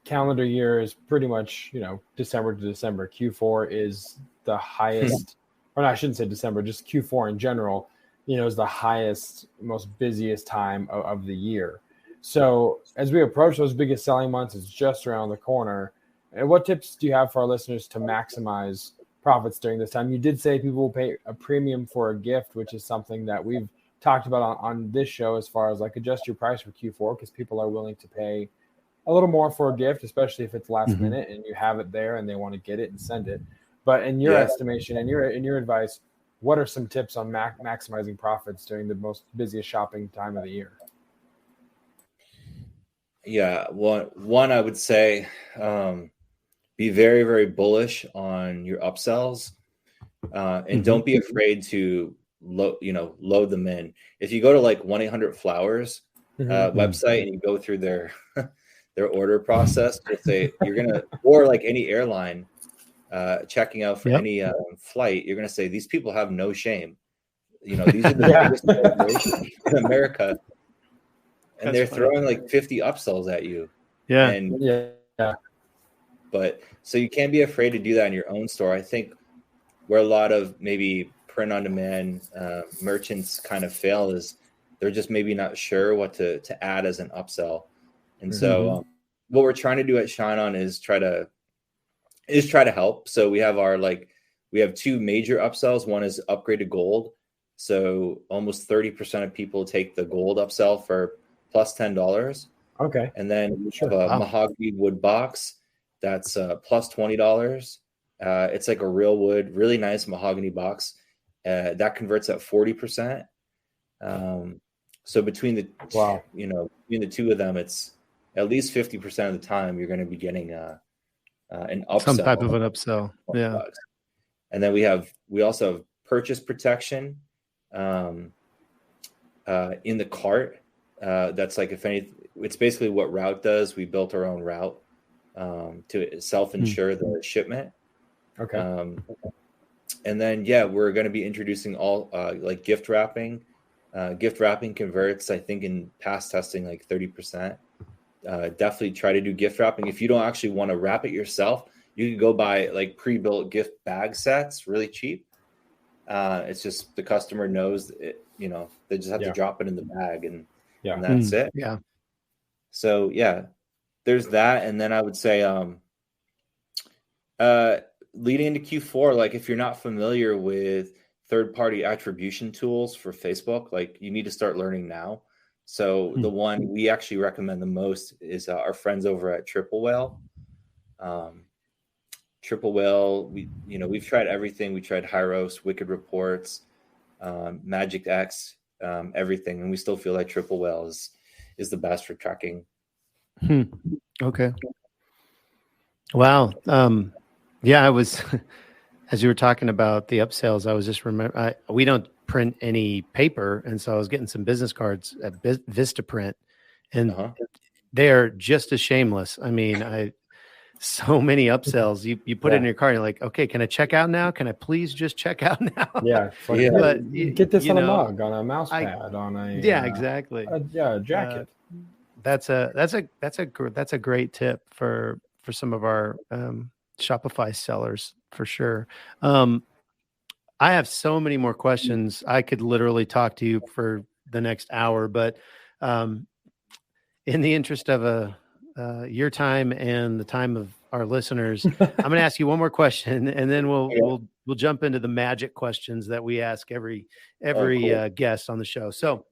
[SPEAKER 3] calendar year is pretty much, December to December. Q4 is the highest, or no, I shouldn't say December, just Q4 in general, is the highest, most busiest time of the year. So as we approach those biggest selling months, it's just around the corner. And what tips do you have for our listeners to maximize profits during this time? You did say people will pay a premium for a gift, which is something that we've talked about on this show, as far as like adjust your price for Q4, because people are willing to pay a little more for a gift, especially if it's last minute and you have it there and they want to get it and send it. But in your estimation and your advice, what are some tips on maximizing profits during the most busiest shopping time of the year?
[SPEAKER 5] Yeah, one I would say, be very, very bullish on your upsells, and don't be afraid to load them in. If you go to like 1-800-Flowers website and you go through their order process, you're gonna, or like any airline checking out for any flight, you're gonna say these people have no shame. These are the biggest corporations in America, and they're throwing like 50 upsells at you. But so you can't be afraid to do that in your own store. I think where a lot of maybe print on demand merchants kind of fail is they're just maybe not sure what to add as an upsell. And so what we're trying to do at ShineOn is try to help. So we have we have two major upsells. One is upgrade to gold. So almost 30% of people take the gold upsell for plus $10.
[SPEAKER 3] Okay.
[SPEAKER 5] And then we have a mahogany wood box. That's plus $20. It's like a real wood, really nice mahogany box. That converts at 40%. So between the between the two of them, it's at least 50% of the time you're going to be getting an upsell.
[SPEAKER 4] Some type of an upsell. Yeah.
[SPEAKER 5] And then we also have purchase protection in the cart. That's like it's basically what Route does. We built our own route to self-insure the shipment.
[SPEAKER 3] Okay.
[SPEAKER 5] And then we're going to be introducing all like gift wrapping. Gift wrapping converts, I think, in past testing like 30%. Definitely try to do gift wrapping. If you don't actually want to wrap it yourself, you can go buy like pre-built gift bag sets, really cheap. It's just the customer knows it. They just have to drop it in the bag and that's it.
[SPEAKER 4] Yeah.
[SPEAKER 5] So there's that. And then I would say leading into Q4, like if you're not familiar with third-party attribution tools for Facebook, like you need to start learning now. So the one we actually recommend the most is our friends over at Triple Whale. Triple Whale, we've tried everything. We tried Hyros, Wicked Reports, Magic X, everything, and we still feel like Triple Whale is the best for tracking.
[SPEAKER 4] Okay. Wow. I was, as you were talking about the upsells, I was just we don't print any paper, and so I was getting some business cards at Vistaprint, and they're just as shameless. I mean, so many upsells. You put it in your card. You're like, okay, can I check out now? Can I please just check out now?
[SPEAKER 3] But you get this on a mug, on a mouse pad, on a
[SPEAKER 4] exactly.
[SPEAKER 3] A jacket.
[SPEAKER 4] That's a great tip for some of our Shopify sellers for sure. I have so many more questions. I could literally talk to you for the next hour, but in the interest of your time and the time of our listeners, I'm going to ask you one more question, and then we'll jump into the magic questions that we ask every guest on the show. So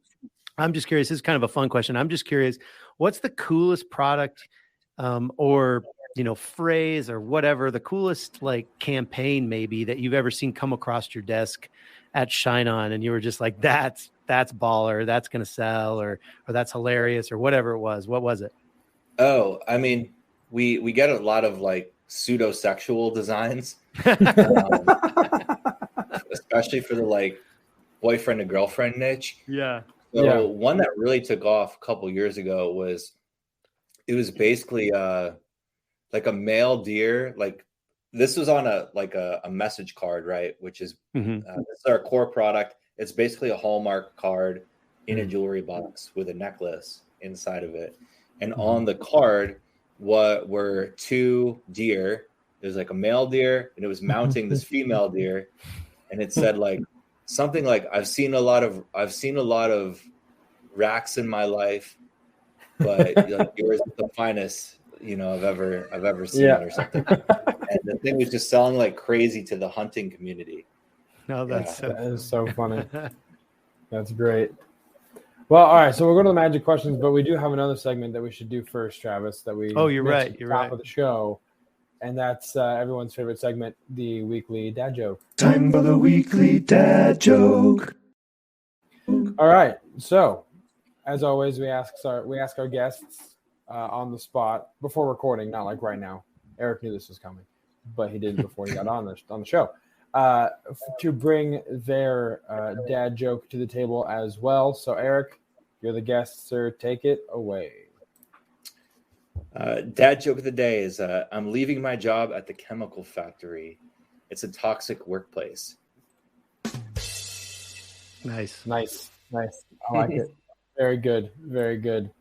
[SPEAKER 4] I'm just curious. This is kind of a fun question. I'm just curious, what's the coolest product or phrase or whatever, the coolest like campaign maybe that you've ever seen come across your desk at ShineOn, and you were just like, that's baller, that's going to sell, or that's hilarious, or whatever it was. What was it?
[SPEAKER 5] Oh, I mean, we get a lot of like pseudo-sexual designs, especially for the like boyfriend and girlfriend niche.
[SPEAKER 4] Yeah.
[SPEAKER 5] So one that really took off a couple years ago was basically like a male deer. Like this was on a message card, right? Which is this is our core product. It's basically a Hallmark card in a jewelry box with a necklace inside of it. And on the card were two deer. There's like a male deer, and it was mounting this female deer, and it said like something like, I've seen a lot of racks in my life, but like, yours is the finest I've ever seen, or something. And the thing was just selling like crazy to the hunting community.
[SPEAKER 4] No, that
[SPEAKER 3] is so funny. That's great. Well, all right. So we'll go to the magic questions, but we do have another segment that we should do first, Travis. That we
[SPEAKER 4] you're right. You're
[SPEAKER 3] top
[SPEAKER 4] right.
[SPEAKER 3] of the show, and that's everyone's favorite segment, the weekly dad joke.
[SPEAKER 1] Time for the weekly dad joke.
[SPEAKER 3] All right. So, as always, we ask our guests on the spot before recording, not like right now. Eric knew this was coming, but he didn't before he got on the show. To bring their dad joke to the table as well. So, Eric, you're the guest, sir. Take it away.
[SPEAKER 5] Dad joke of the day is I'm leaving my job at the chemical factory. It's a toxic workplace.
[SPEAKER 4] Nice.
[SPEAKER 3] I like it. Very good. Very good.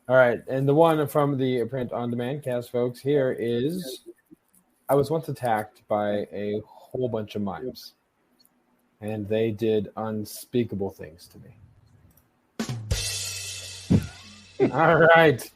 [SPEAKER 3] All right. And the one from the Print on Demand cast, folks, here is, I was once attacked by a whole bunch of mimes, and they did unspeakable things to me. All right.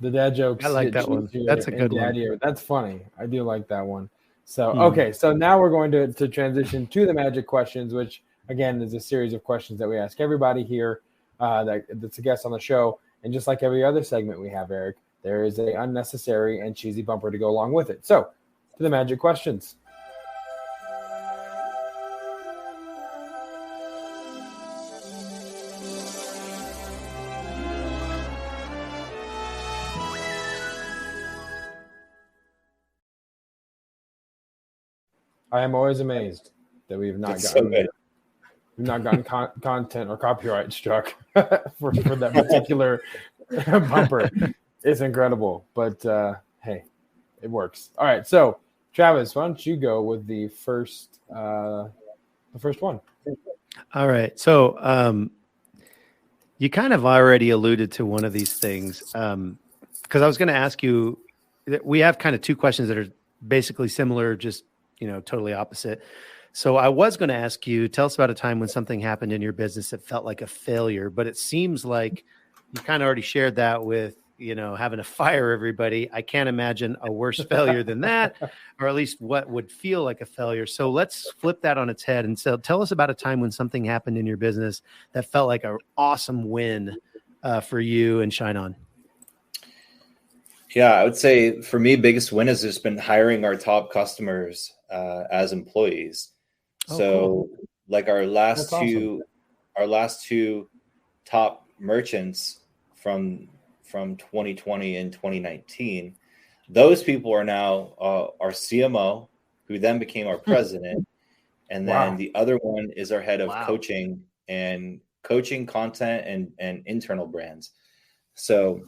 [SPEAKER 3] The dad jokes.
[SPEAKER 4] I like that one. That's a good one.
[SPEAKER 3] Ear. That's funny. I do like that one. So, okay. So now we're going to transition to the magic questions, which again is a series of questions that we ask everybody here that's a guest on the show. And just like every other segment we have, Eric, there is an unnecessary and cheesy bumper to go along with it. So, to the magic questions. I am always amazed that we've not gotten content or copyright struck for that particular bumper. It's incredible, but hey, it works. All right, so Travis, why don't you go with the first one?
[SPEAKER 4] All right, so you kind of already alluded to one of these things because I was going to ask you. We have kind of two questions that are basically similar, just totally opposite. So I was going to ask you, tell us about a time when something happened in your business that felt like a failure, but it seems like you kind of already shared that with, having to fire everybody. I can't imagine a worse failure than that, or at least what would feel like a failure. So let's flip that on its head. And so tell us about a time when something happened in your business that felt like an awesome win for you and ShineOn.
[SPEAKER 5] Yeah, I would say for me, biggest win has just been hiring our top customers as employees. Cool. Like our last two top merchants from 2020 and 2019, those people are now our CMO, who then became our president, and then the other one is our head of coaching content and internal brands. So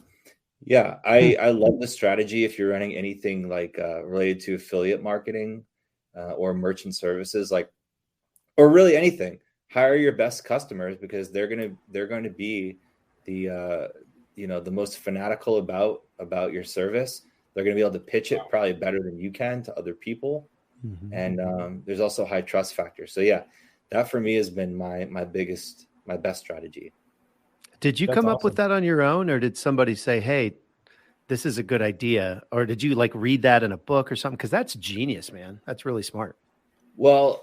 [SPEAKER 5] yeah, I love the strategy if you're running anything like related to affiliate marketing or merchant services, or really anything. Hire your best customers because they're going to be the the most fanatical about your service. They're going to be able to pitch it probably better than you can to other people. Mm-hmm. And there's also high trust factor. So yeah, that for me has been my best strategy.
[SPEAKER 4] Did you come up with that on your own, or did somebody say, hey, this is a good idea? Or did you like read that in a book or something? Because that's genius, man. That's really smart.
[SPEAKER 5] Well,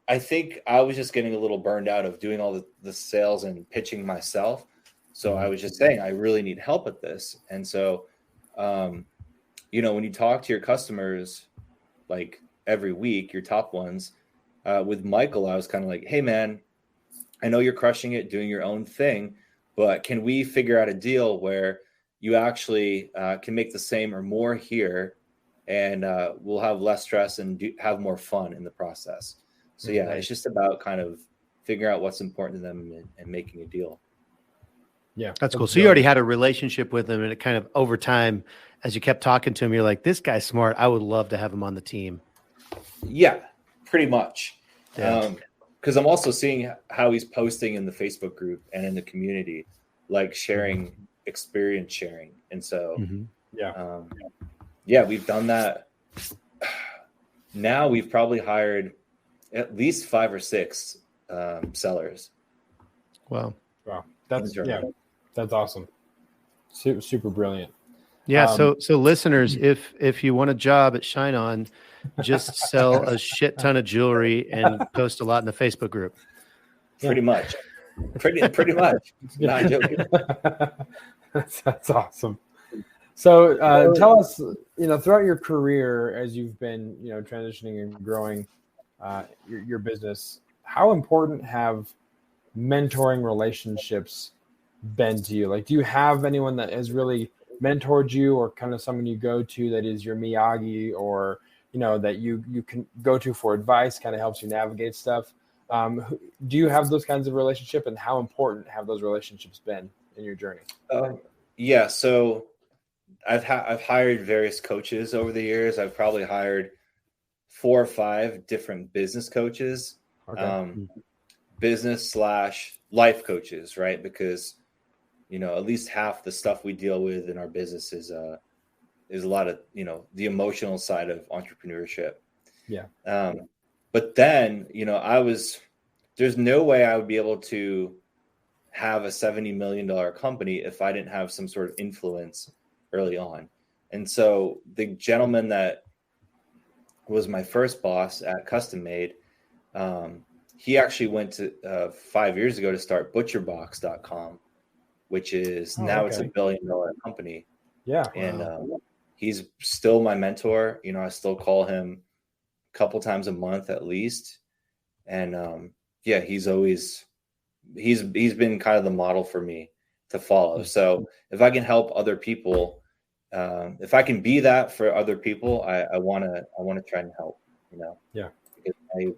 [SPEAKER 5] I think I was just getting a little burned out of doing all the sales and pitching myself. So I was just saying, I really need help at this. And so, when you talk to your customers, like every week, your top ones, with Michael, I was kind of like, hey, man, I know you're crushing it, doing your own thing, but can we figure out a deal where you actually can make the same or more here, and we'll have less stress and have more fun in the process. So yeah, It's just about kind of figuring out what's important to them and making a deal.
[SPEAKER 4] Yeah, that's cool. So you already had a relationship with him, and it kind of over time, as you kept talking to him, you're like, this guy's smart. I would love to have him on the team.
[SPEAKER 5] Yeah, pretty much. Yeah. Because I'm also seeing how he's posting in the Facebook group and in the community, like sharing experience sharing. And so, we've done that. Now we've probably hired at least 5 or 6 sellers.
[SPEAKER 3] Wow. That's awesome. Super brilliant.
[SPEAKER 4] Yeah. So listeners, if you want a job at ShineOn, just sell a shit ton of jewelry and post a lot in the Facebook group.
[SPEAKER 5] Pretty much. Pretty much. Not joking.
[SPEAKER 3] That's awesome. So tell us, throughout your career, as you've been, transitioning and growing your business, how important have mentoring relationships been to you? Like, do you have anyone that has really mentored you, or kind of someone you go to that is your Miyagi, or, that you can go to for advice, kind of helps you navigate stuff? Do you have those kinds of relationships, and how important have those relationships been in your journey?
[SPEAKER 5] Yeah. So I've hired various coaches over the years. I've probably hired 4 or 5 different business coaches, business / life coaches, right? Because, at least half the stuff we deal with in our business is a lot of, the emotional side of entrepreneurship.
[SPEAKER 3] Yeah.
[SPEAKER 5] But then, there's no way I would be able to have a $70 million company if I didn't have some sort of influence early on. And so the gentleman that was my first boss at Custom Made, he actually went to 5 years ago to start butcherbox.com, which is it's $1 billion company.
[SPEAKER 3] Yeah.
[SPEAKER 5] And he's still my mentor. I still call him a couple times a month at least. And he's been kind of the model for me to follow. So if I can help other people, if I can be that for other people, I want to try and help,
[SPEAKER 3] Yeah.
[SPEAKER 5] Because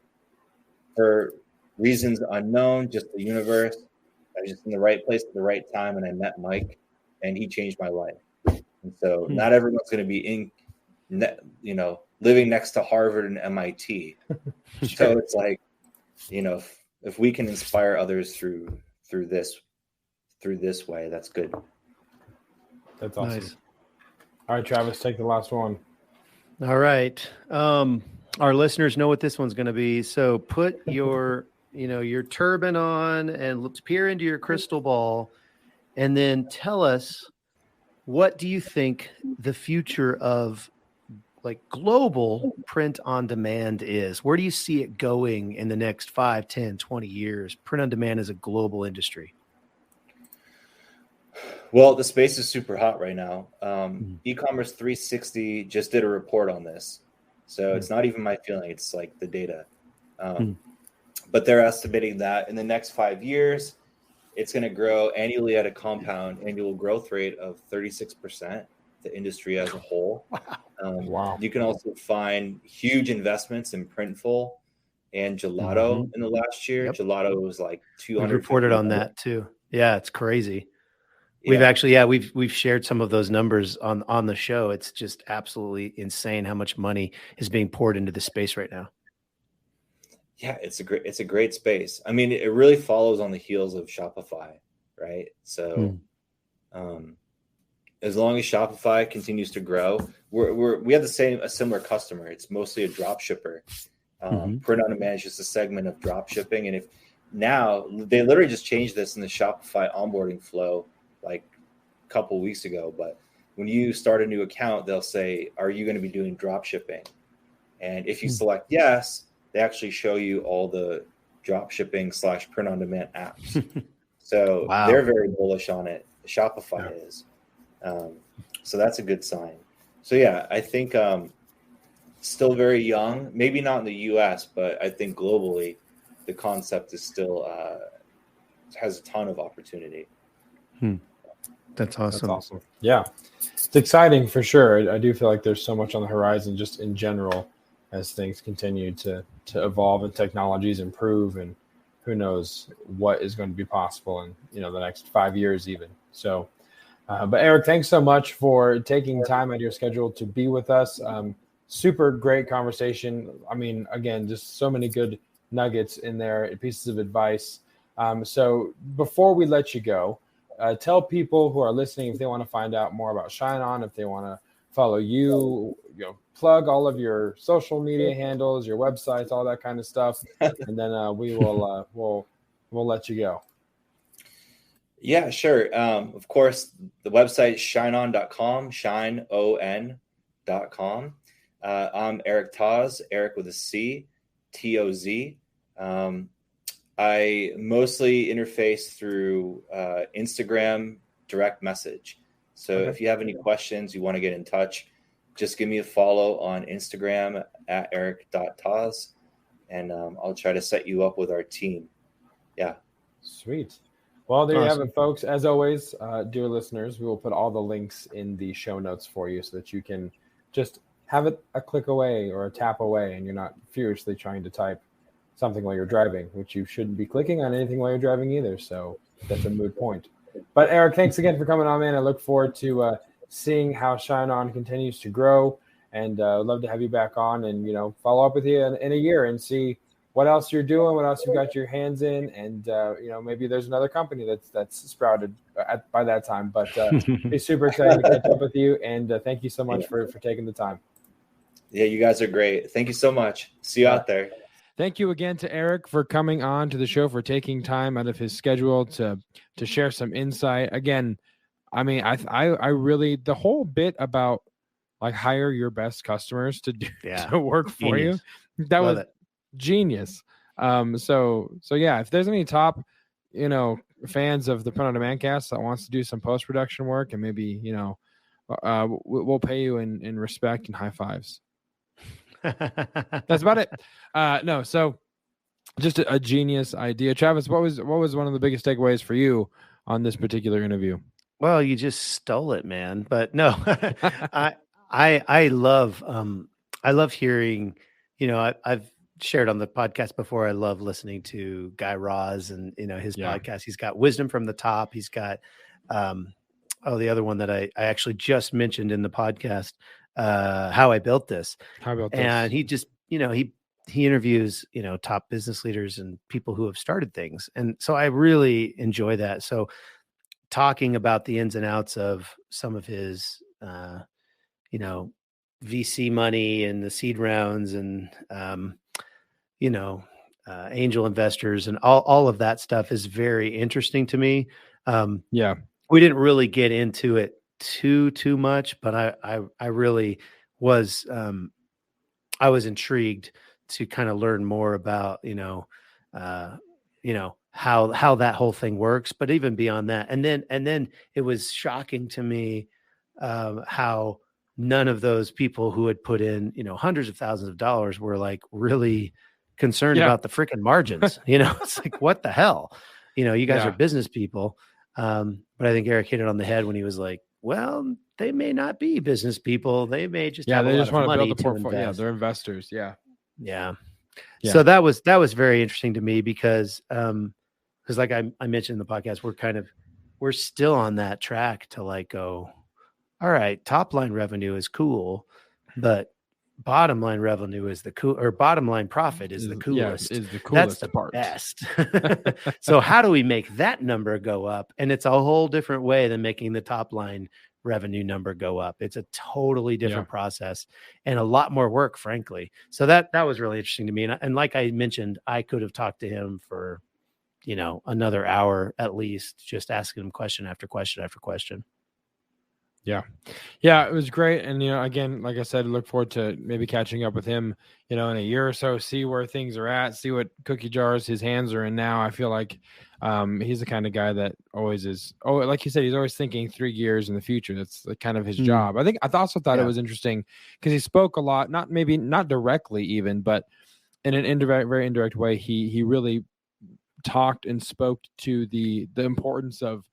[SPEAKER 5] for reasons unknown, just the universe, I was just in the right place at the right time, and I met Mike, and he changed my life. And so not everyone's going to be living next to Harvard and MIT. So it's like, if we can inspire others through this way, that's good.
[SPEAKER 3] That's awesome. Nice. All right, Travis, take the last one.
[SPEAKER 4] All right. Our listeners know what this one's going to be. So put your turban on and let's peer into your crystal ball, and then tell us, what do you think the future of like global print on demand is? Where do you see it going in the next 5, 10, 20 years? Print on demand is a global industry.
[SPEAKER 5] Well, the space is super hot right now. E-commerce 360 just did a report on this. So it's not even my feeling. It's like the data. But they're estimating that in the next 5 years, it's going to grow annually at a compound annual growth rate of 36%, the industry as a whole.
[SPEAKER 3] Wow.
[SPEAKER 5] You can also find huge investments in Printful and Gelato in the last year. Yep. Gelato was like 200.
[SPEAKER 4] We reported on that too. Yeah, it's crazy. We've we've shared some of those numbers on the show. It's just absolutely insane how much money is being poured into this space right now.
[SPEAKER 5] Yeah, it's a great space. I mean, it really follows on the heels of Shopify, right? So, as long as Shopify continues to grow, we have a similar customer. It's mostly a drop shipper. Print on demand is just a segment of drop shipping. And if now they literally just changed this in the Shopify onboarding flow like a couple of weeks ago. But when you start a new account, they'll say, are you going to be doing drop shipping? And if you select yes, they actually show you all the drop shipping / print on demand apps. So they're very bullish on it. Shopify is. So that's a good sign. So yeah, I think still very young, maybe not in the US, but I think globally the concept is still has a ton of opportunity.
[SPEAKER 4] That's awesome.
[SPEAKER 3] That's awesome. Yeah, it's exciting for sure. I do feel like there's so much on the horizon just in general as things continue to evolve and technologies improve, and who knows what is going to be possible in the next 5 years even. So, but Eric, thanks so much for taking time out of your schedule to be with us. Super great conversation. I mean, again, just so many good nuggets in there, pieces of advice. So before we let you go, tell people who are listening if they want to find out more about ShineOn, if they want to follow you, plug all of your social media handles, your websites, all that kind of stuff, and then we will we'll let you go.
[SPEAKER 5] Yeah, sure. Of course, the website is ShineOn.com, ShineOn.com. I'm Eric Toz, Eric with a C, Toz. I mostly interface through Instagram direct message. So if you have any questions, you want to get in touch, just give me a follow on Instagram at eric.toz, and I'll try to set you up with our team. Yeah.
[SPEAKER 3] Sweet. Well, there you have it, folks. As always, dear listeners, we will put all the links in the show notes for you so that you can just have it a click away or a tap away, and you're not furiously trying to type something while you're driving, which you shouldn't be clicking on anything while you're driving either. So that's a moot point. But Eric, thanks again for coming on, man. I look forward to seeing how ShineOn continues to grow, and I'd love to have you back on and, follow up with you in a year and see what else you're doing, what else you've got your hands in. And, maybe there's another company that's sprouted by that time, but be super excited to catch up with you. And thank you so much for taking the time.
[SPEAKER 5] Yeah, you guys are great. Thank you so much. See you out there.
[SPEAKER 3] Thank you again to Eric for coming on to the show, for taking time out of his schedule to share some insight. Again, I mean, I really, the whole bit about like hire your best customers to work for you, that was genius. So yeah, if there's any top, fans of the Print on Demand cast that wants to do some post-production work, and maybe, we'll pay you in respect and high fives. That's about it. No, so just a genius idea. Travis, what was one of the biggest takeaways for you on this particular interview?
[SPEAKER 4] Well, you just stole it, man. But no, I love hearing, I've shared on the podcast before. I love listening to Guy Raz and, his podcast. He's got Wisdom from the Top. He's got, the other one that I actually just mentioned in the podcast, How I Built This. And he just, he interviews, top business leaders and people who have started things. And so I really enjoy that. So talking about the ins and outs of some of his, VC money and the seed rounds and, angel investors and all of that stuff is very interesting to me. We didn't really get into it too much, but I really was, I was intrigued to kind of learn more about, how that whole thing works, but even beyond that. And then it was shocking to me, how none of those people who had put in, hundreds of thousands of dollars were like really concerned about the freaking margins. It's like, what the hell? You guys are business people. But I think Eric hit it on the head when he was like, well, they may not be business people. They may just have
[SPEAKER 3] they
[SPEAKER 4] a
[SPEAKER 3] just
[SPEAKER 4] lot
[SPEAKER 3] want
[SPEAKER 4] of
[SPEAKER 3] to
[SPEAKER 4] money
[SPEAKER 3] build a portfolio. Yeah,
[SPEAKER 4] invest.
[SPEAKER 3] they're investors. Yeah.
[SPEAKER 4] So that was very interesting to me because like I mentioned in the podcast, we're still on that track to like go, all right, top line revenue is cool, but bottom line revenue is bottom line profit is the coolest.
[SPEAKER 3] Is the coolest.
[SPEAKER 4] That's the
[SPEAKER 3] part.
[SPEAKER 4] Best. So how do we make that number go up? And it's a whole different way than making the top line revenue number go up. It's a totally different process and a lot more work, frankly. So that was really interesting to me. And like I mentioned, I could have talked to him for, another hour at least, just asking him question after question after question.
[SPEAKER 3] Yeah, it was great. And, again, like I said, look forward to maybe catching up with him, in a year or so, see where things are at, see what cookie jars his hands are in now. I feel like he's the kind of guy that always is. Oh, like you said, he's always thinking 3 years in the future. That's kind of his job. I also thought it was interesting because he spoke a lot, not directly even, but in an very indirect way. He really talked and spoke to the importance of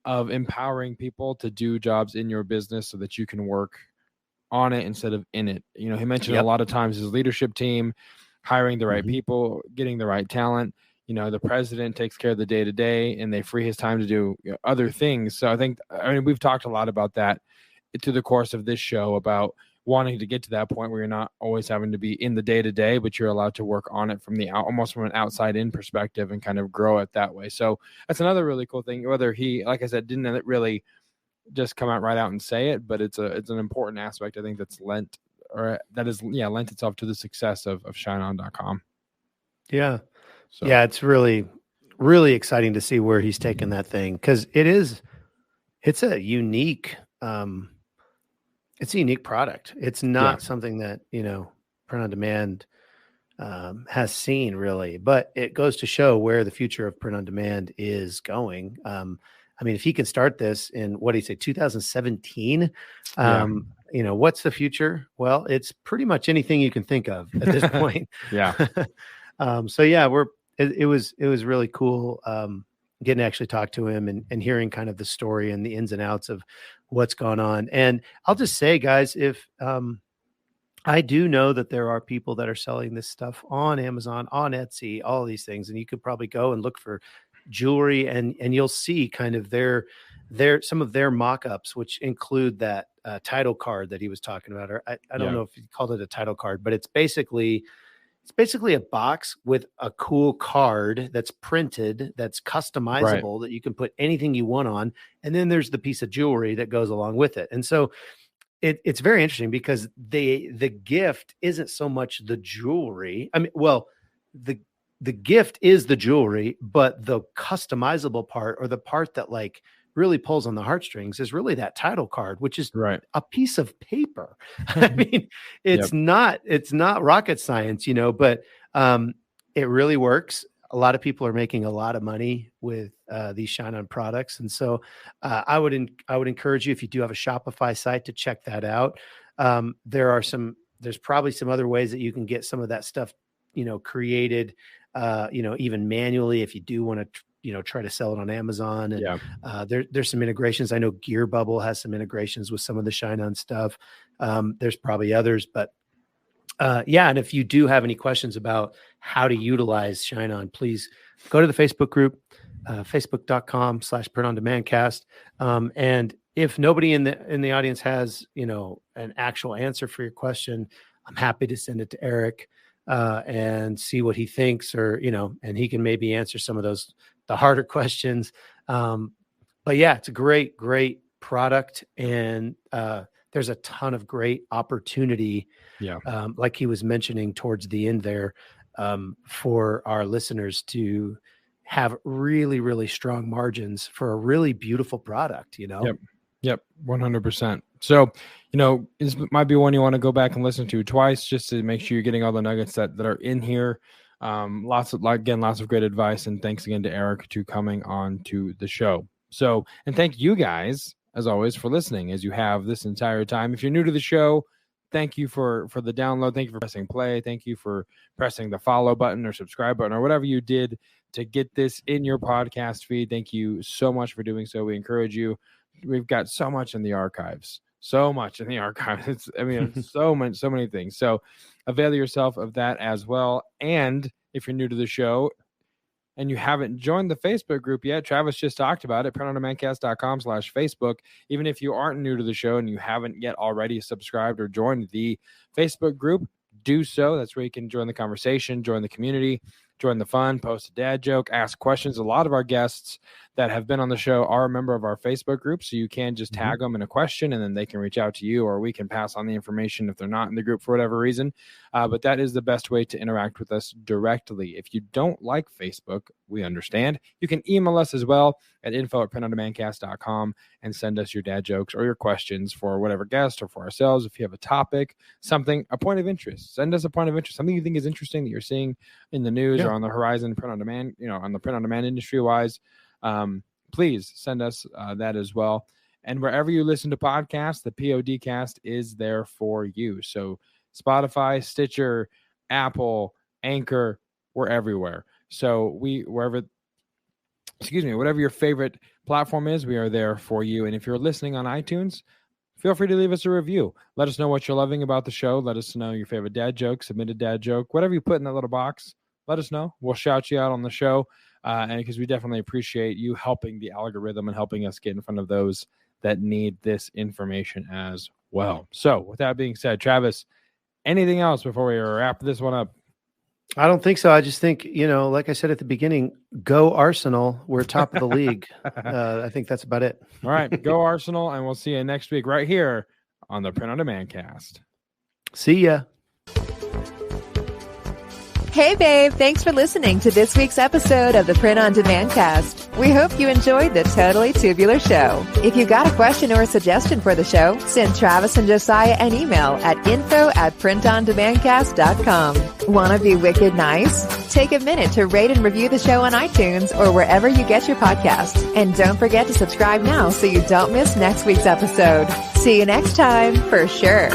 [SPEAKER 3] empowering people to do jobs in your business so that you can work on it instead of in it. He mentioned a lot of times his leadership team, hiring the right people, getting the right talent. The president takes care of the day-to-day and they free his time to do other things. So we've talked a lot about that through the course of this show, about wanting to get to that point where you're not always having to be in the day-to-day, but you're allowed to work on it almost from an outside in perspective and kind of grow it that way. So that's another really cool thing, whether he, like I said, didn't really just come out and say it, but it's an important aspect, I think, that's lent itself to the success of ShineOn.com.
[SPEAKER 4] Yeah. So. Yeah. It's really, really exciting to see where he's taken that thing. Cause it's a unique, it's a unique product. It's not something that, print on demand has seen really, but it goes to show where the future of print on demand is going. If he can start this in 2017, what's the future? Well, it's pretty much anything you can think of at this point. It was really cool getting to actually talk to him and hearing kind of the story and the ins and outs of what's gone on. And I'll just say, guys, if I do know that there are people that are selling this stuff on Amazon, on Etsy, all these things, and you could probably go and look for jewelry and you'll see kind of their some of their mock-ups, which include that title card that he was talking about. Or I don't know if he called it a title card, but it's basically a box with a cool card that's printed, that's customizable, that you can put anything you want on. And then there's the piece of jewelry that goes along with it. And so it's very interesting because the gift isn't so much the jewelry. The gift is the jewelry, but the customizable part, or the part that like really pulls on the heartstrings, is really that title card, which is a piece of paper. It's not rocket science, but it really works. A lot of people are making a lot of money with these ShineOn products. And so I would encourage you, if you do have a Shopify site, to check that out. There's probably some other ways that you can get some of that stuff, created, even manually, if you do want to, try to sell it on Amazon. And there's some integrations. I know Gear Bubble has some integrations with some of the ShineOn stuff. There's probably others, but and if you do have any questions about how to utilize ShineOn, please go to the Facebook group, facebook.com/printondemandcast. And if nobody in the audience has, an actual answer for your question, I'm happy to send it to Eric and see what he thinks, or, and he can maybe answer some of the harder questions. But yeah, it's a great product. And there's a ton of great opportunity. Like he was mentioning towards the end there, for our listeners to have really, really strong margins for a really beautiful product,
[SPEAKER 3] Yep. 100%. So, this might be one you want to go back and listen to twice, just to make sure you're getting all the nuggets that are in here. Lots of great advice. And thanks again to Eric to coming on to the show. So, and thank you guys, as always, for listening as you have this entire time. If you're new to the show, thank you for the download. Thank you for pressing play. Thank you for pressing the follow button or subscribe button or whatever you did to get this in your podcast feed. Thank you so much for doing so. We encourage you. We've got so much in the archives. It's so many things. So avail yourself of that as well. And if you're new to the show and you haven't joined the Facebook group yet, Travis just talked about it, printondemandcast.com/Facebook. Even if you aren't new to the show and you haven't yet already subscribed or joined the Facebook group, do so. That's where you can join the conversation, join the community, join the fun, post a dad joke, ask questions. A lot of our guests that have been on the show are a member of our Facebook group. So you can just tag them in a question and then they can reach out to you, or we can pass on the information if they're not in the group for whatever reason. But that is the best way to interact with us directly. If you don't like Facebook, we understand. You can email us as well at info@printondemandcast.com and send us your dad jokes or your questions for whatever guest or for ourselves. If you have a topic, something, a point of interest, send us a point of interest, something you think is interesting that you're seeing in the news or on the horizon, print on demand, on the print on demand industry wise. Please send us that as well. And wherever you listen to podcasts, the PODcast is there for you. So Spotify, Stitcher, Apple, Anchor, we're everywhere. So whatever your favorite platform is, we are there for you. And if you're listening on iTunes, feel free to leave us a review. Let us know what you're loving about the show. Let us know your favorite dad joke, submit a dad joke, whatever you put in that little box. Let us know. We'll shout you out on the show. And because we definitely appreciate you helping the algorithm and helping us get in front of those that need this information as well. So with that being said, Travis, anything else before we wrap this one up?
[SPEAKER 4] I don't think so. I just think, like I said at the beginning, go Arsenal. We're top of the league. I think that's about it.
[SPEAKER 3] All right. Go Arsenal. And we'll see you next week right here on the Print on Demand Cast.
[SPEAKER 4] See ya.
[SPEAKER 2] Hey, babe. Thanks for listening to this week's episode of the Print on Demand Cast. We hope you enjoyed the Totally Tubular Show. If you got a question or a suggestion for the show, send Travis and Josiah an email at info@printondemandcast.com. Want to be wicked nice? Take a minute to rate and review the show on iTunes or wherever you get your podcasts. And don't forget to subscribe now so you don't miss next week's episode. See you next time, for sure.